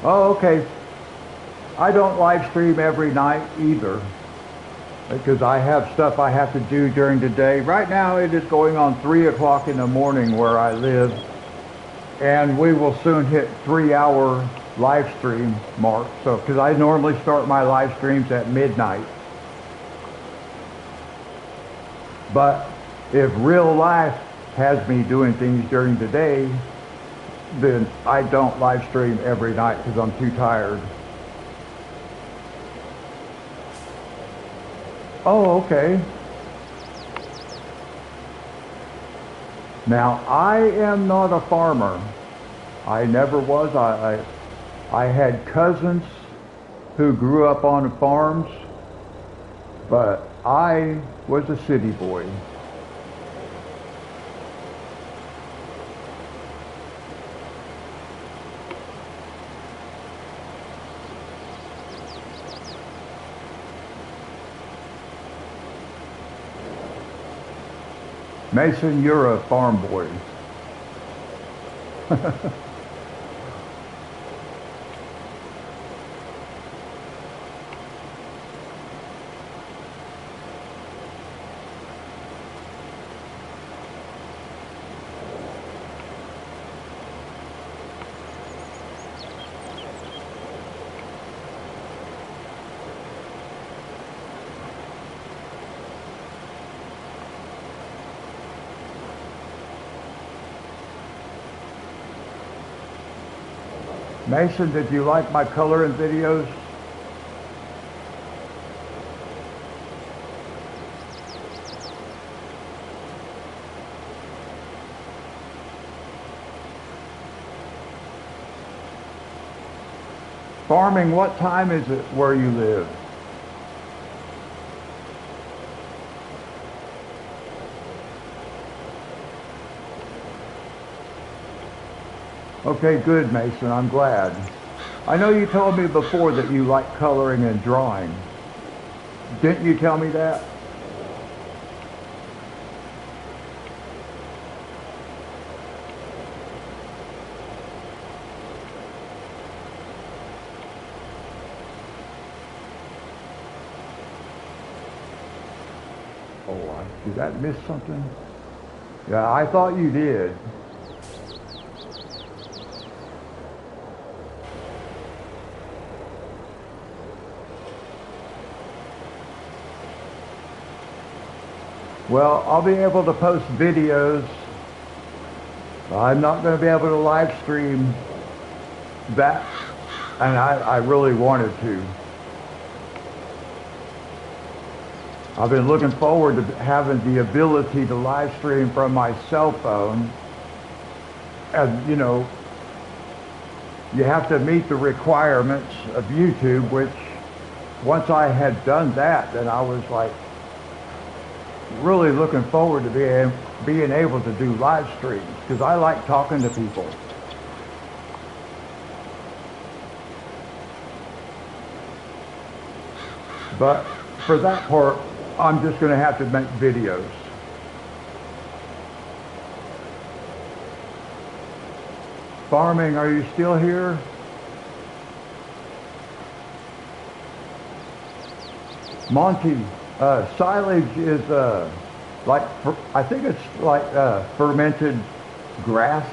Oh, okay. I don't live stream every night either, because I have stuff I have to do during the day. Right now it is going on 3 o'clock in the morning where I live, and we will soon hit 3-hour live stream mark. So, because I normally start my live streams at midnight. But if real life has me doing things during the day, then I don't live stream every night because I'm too tired. Oh, okay. Now, I am not a farmer. I never was. I had cousins who grew up on farms, but I was a city boy. Mason, you're a farm boy. Mason, did you like my coloring videos? Farming, what time is it where you live? Okay, good, Mason. I'm glad. I know you told me before that you like coloring and drawing. Didn't you tell me that? Oh, did that miss something? Yeah, I thought you did. Well, I'll be able to post videos. I'm not going to be able to live stream that, and I really wanted to. I've been looking forward to having the ability to live stream from my cell phone. And, you know, you have to meet the requirements of YouTube, which once I had done that, then I was like really looking forward to being able to do live streams, because I like talking to people. But for that part, I'm just going to have to make videos. Farming, are you still here? Monty, silage is like, I think it's like fermented grass.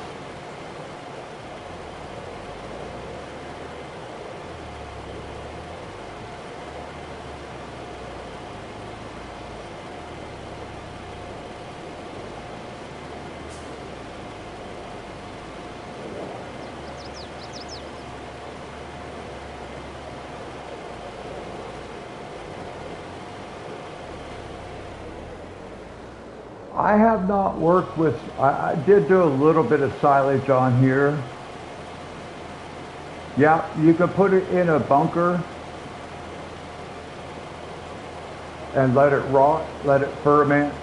I have not worked with, I did do a little bit of silage on here. Yeah, you can put it in a bunker and let it rot, let it ferment.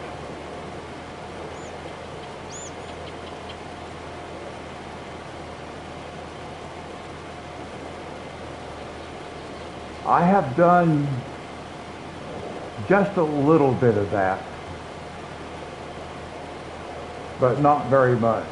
I have done just a little bit of that, but not very much.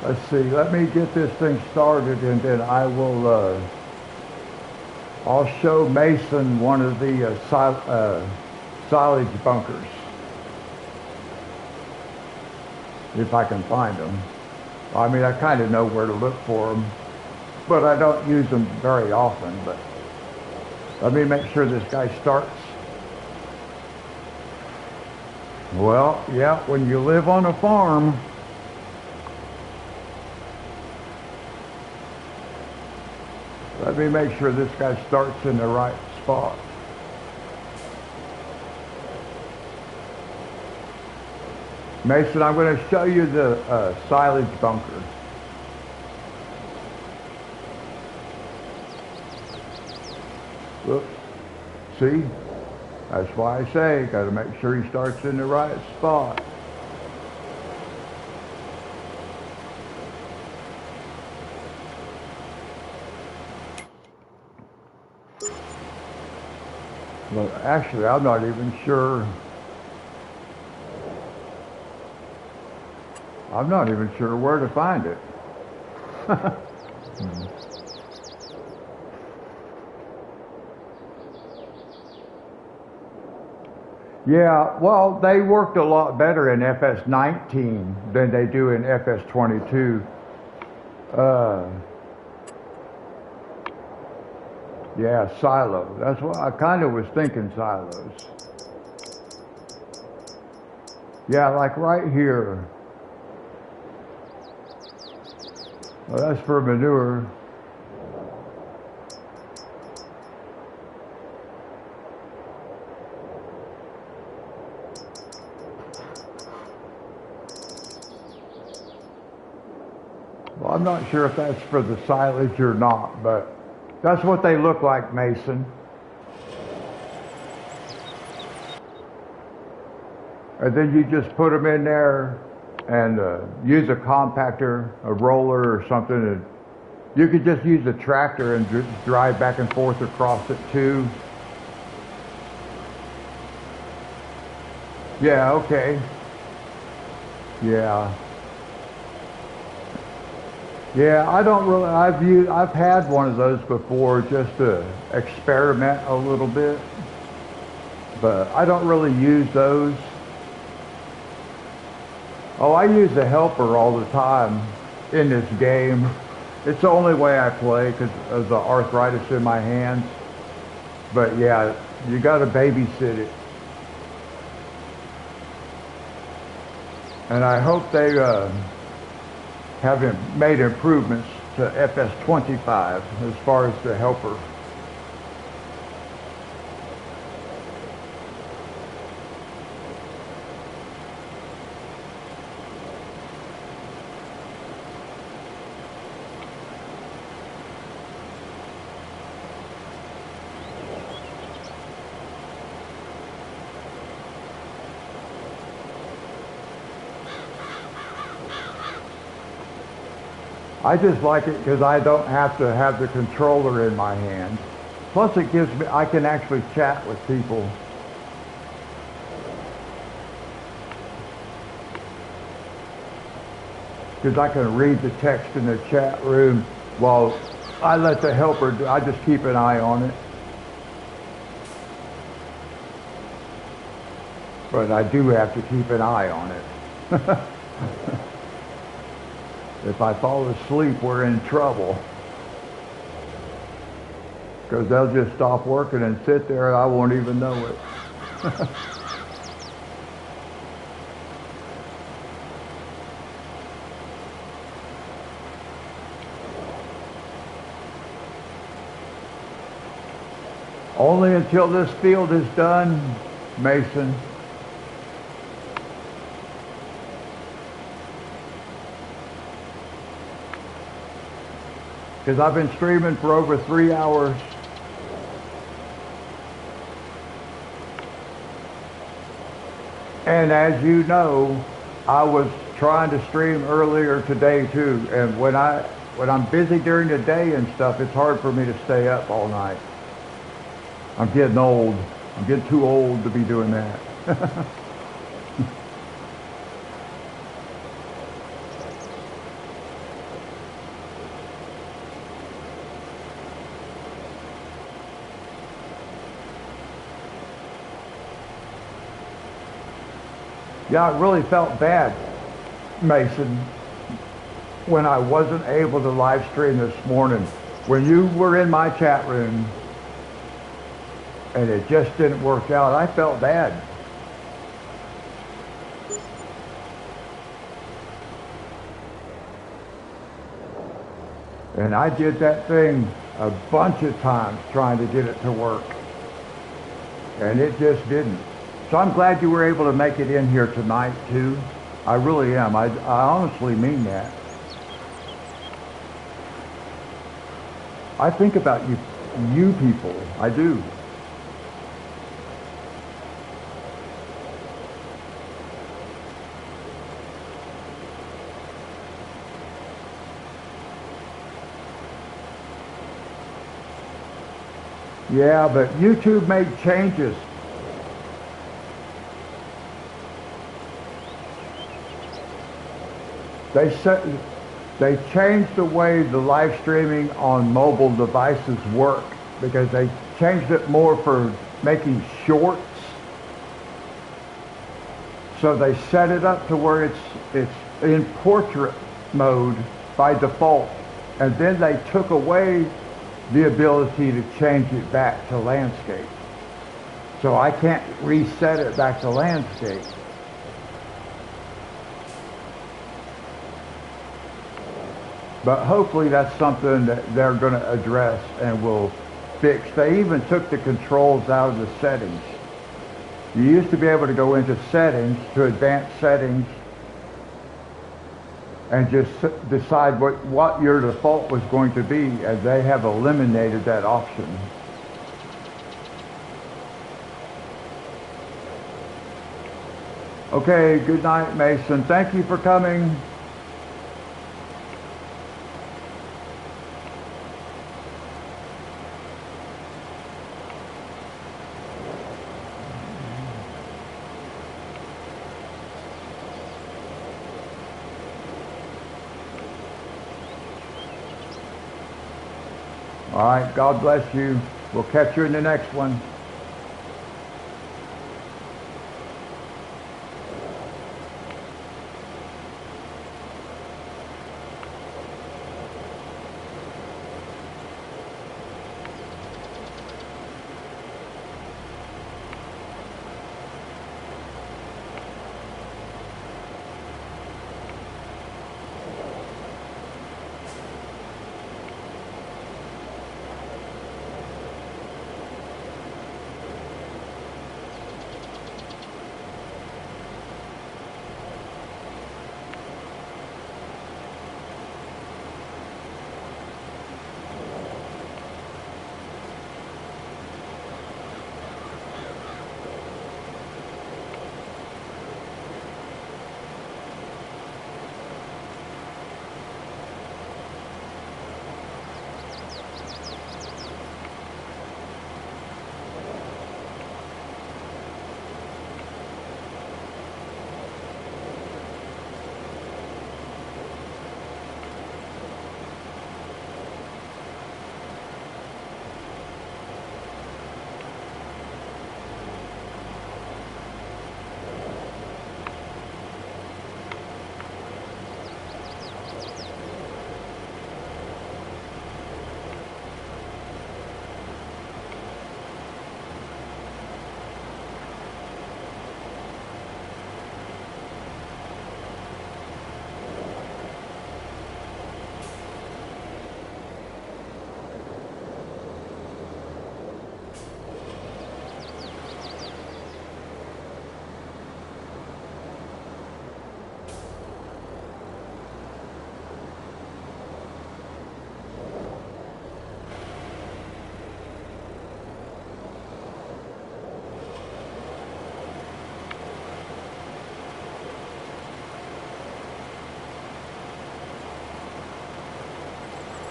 Let's see, let me get this thing started, and then I will, I'll show Mason one of the silage bunkers, if I can find them. I mean, I kind of know where to look for them, but I don't use them very often. But let me make sure this guy starts. Well, yeah, when you live on a farm, let me make sure this guy starts in the right spot. Mason, I'm going to show you the silage bunker. Whoops. See? That's why I say, got to make sure he starts in the right spot. Well, actually, I'm not even sure. I'm not even sure where to find it. Yeah, well, they worked a lot better in FS19 than they do in FS22. Yeah, silo. That's what I kind of was thinking, silos. Yeah, like right here. Well, that's for manure. Well, I'm not sure if that's for the silage or not, but that's what they look like, Mason. And then you just put them in there and use a compactor, a roller or something. And you could just use a tractor and drive back and forth across it too. Yeah, okay. Yeah. Yeah, I don't really, I've had one of those before just to experiment a little bit, but I don't really use those. Oh, I use a helper all the time in this game. It's the only way I play because of the arthritis in my hands. But yeah, you got to babysit it. And I hope they have made improvements to FS25 as far as the helper. I just like it because I don't have to have the controller in my hand. Plus it gives me, I can actually chat with people. Because I can read the text in the chat room while I let the helper do, I just keep an eye on it. But I do have to keep an eye on it. If I fall asleep, we're in trouble. Because they'll just stop working and sit there and I won't even know it. Only until this field is done, Mason. Because I've been streaming for over 3 hours. And as you know, I was trying to stream earlier today too. And when I'm busy during the day and stuff, it's hard for me to stay up all night. I'm getting old. I'm getting too old to be doing that. Yeah, I really felt bad, Mason, when I wasn't able to live stream this morning. When you were in my chat room and it just didn't work out, I felt bad. And I did that thing a bunch of times trying to get it to work. And it just didn't. So I'm glad you were able to make it in here tonight too. I really am. I honestly mean that. I think about you people. I do. Yeah, but YouTube made changes. They changed the way the live streaming on mobile devices work because they changed it more for making shorts. So they set it up to where it's in portrait mode by default, and then they took away the ability to change it back to landscape. So I can't reset it back to landscape. But hopefully that's something that they're going to address and will fix. They even took the controls out of the settings. You used to be able to go into settings, to advanced settings, and just decide what your default was going to be, and they have eliminated that option. Okay, good night, Mason. Thank you for coming. All right, God bless you. We'll catch you in the next one.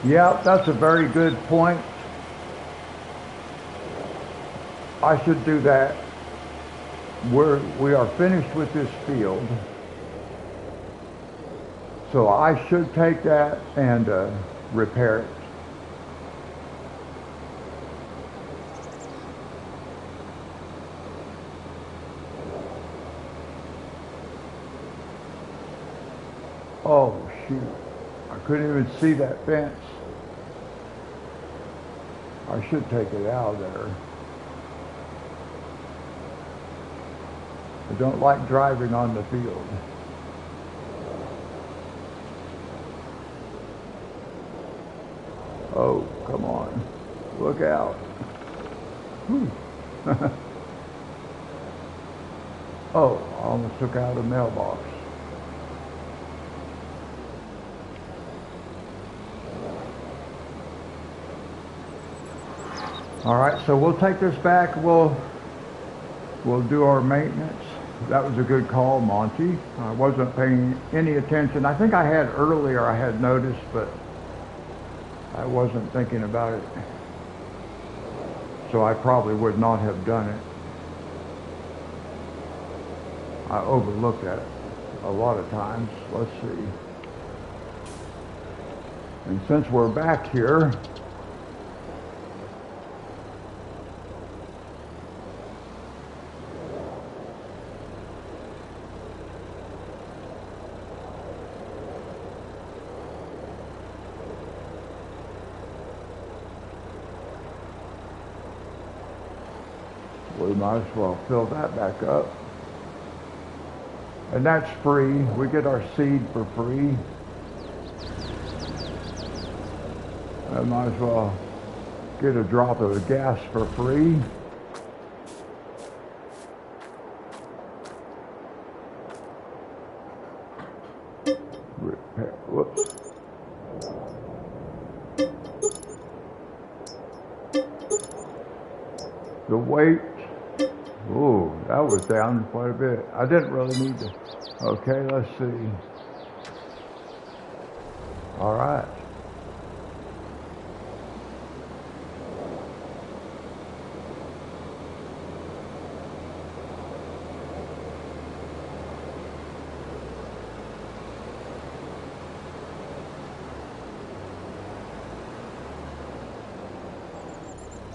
Yeah, that's a very good point. I should do that. We are finished with this field. So I should take that and repair it. Oh shoot, I couldn't even see that fence. I should take it out of there. I don't like driving on the field. Oh, come on. Look out. Whew. Oh, I almost took out a mailbox. All right, so we'll take this back. We'll do our maintenance. That was a good call, Monty. I wasn't paying any attention. I think I had earlier, I had noticed, but I wasn't thinking about it. So I probably would not have done it. I overlooked that a lot of times. Let's see. And since we're back here, we might as well fill that back up. And that's free. We get our seed for free. I might as well get a drop of the gas for free. Repair. Whoops. The weight. Ooh, that was down quite a bit. I didn't really need to. Okay, let's see. All right.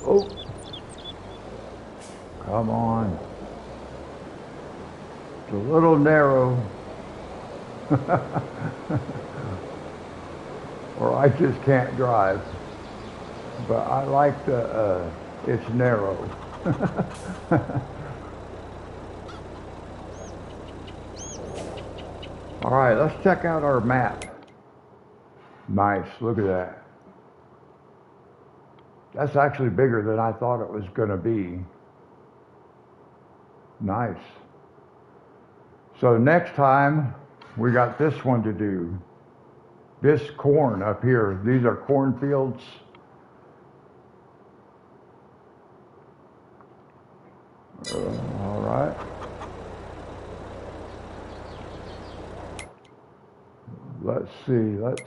Oh. Come on. It's a little narrow. Or I just can't drive. But I like the, it's narrow. All right, let's check out our map. Nice, look at that. That's actually bigger than I thought it was gonna be. Nice. So next time, we got this one to do. This corn up here. These are cornfields. All right. Let's see, let's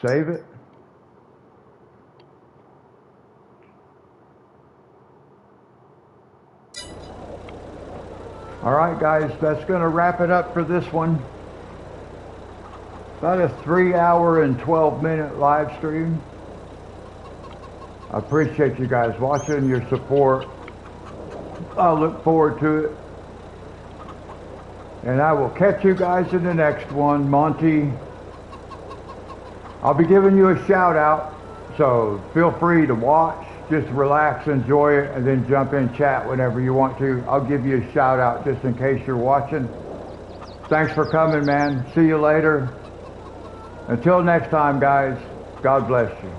save it. All right, guys, that's going to wrap it up for this one. About a 3-hour and 12-minute live stream. I appreciate you guys watching, your support. I look forward to it. And I will catch you guys in the next one. Monty, I'll be giving you a shout out, so feel free to watch. Just relax, enjoy it, and then jump in chat whenever you want to. I'll give you a shout out just in case you're watching. Thanks for coming, man. See you later. Until next time, guys, God bless you.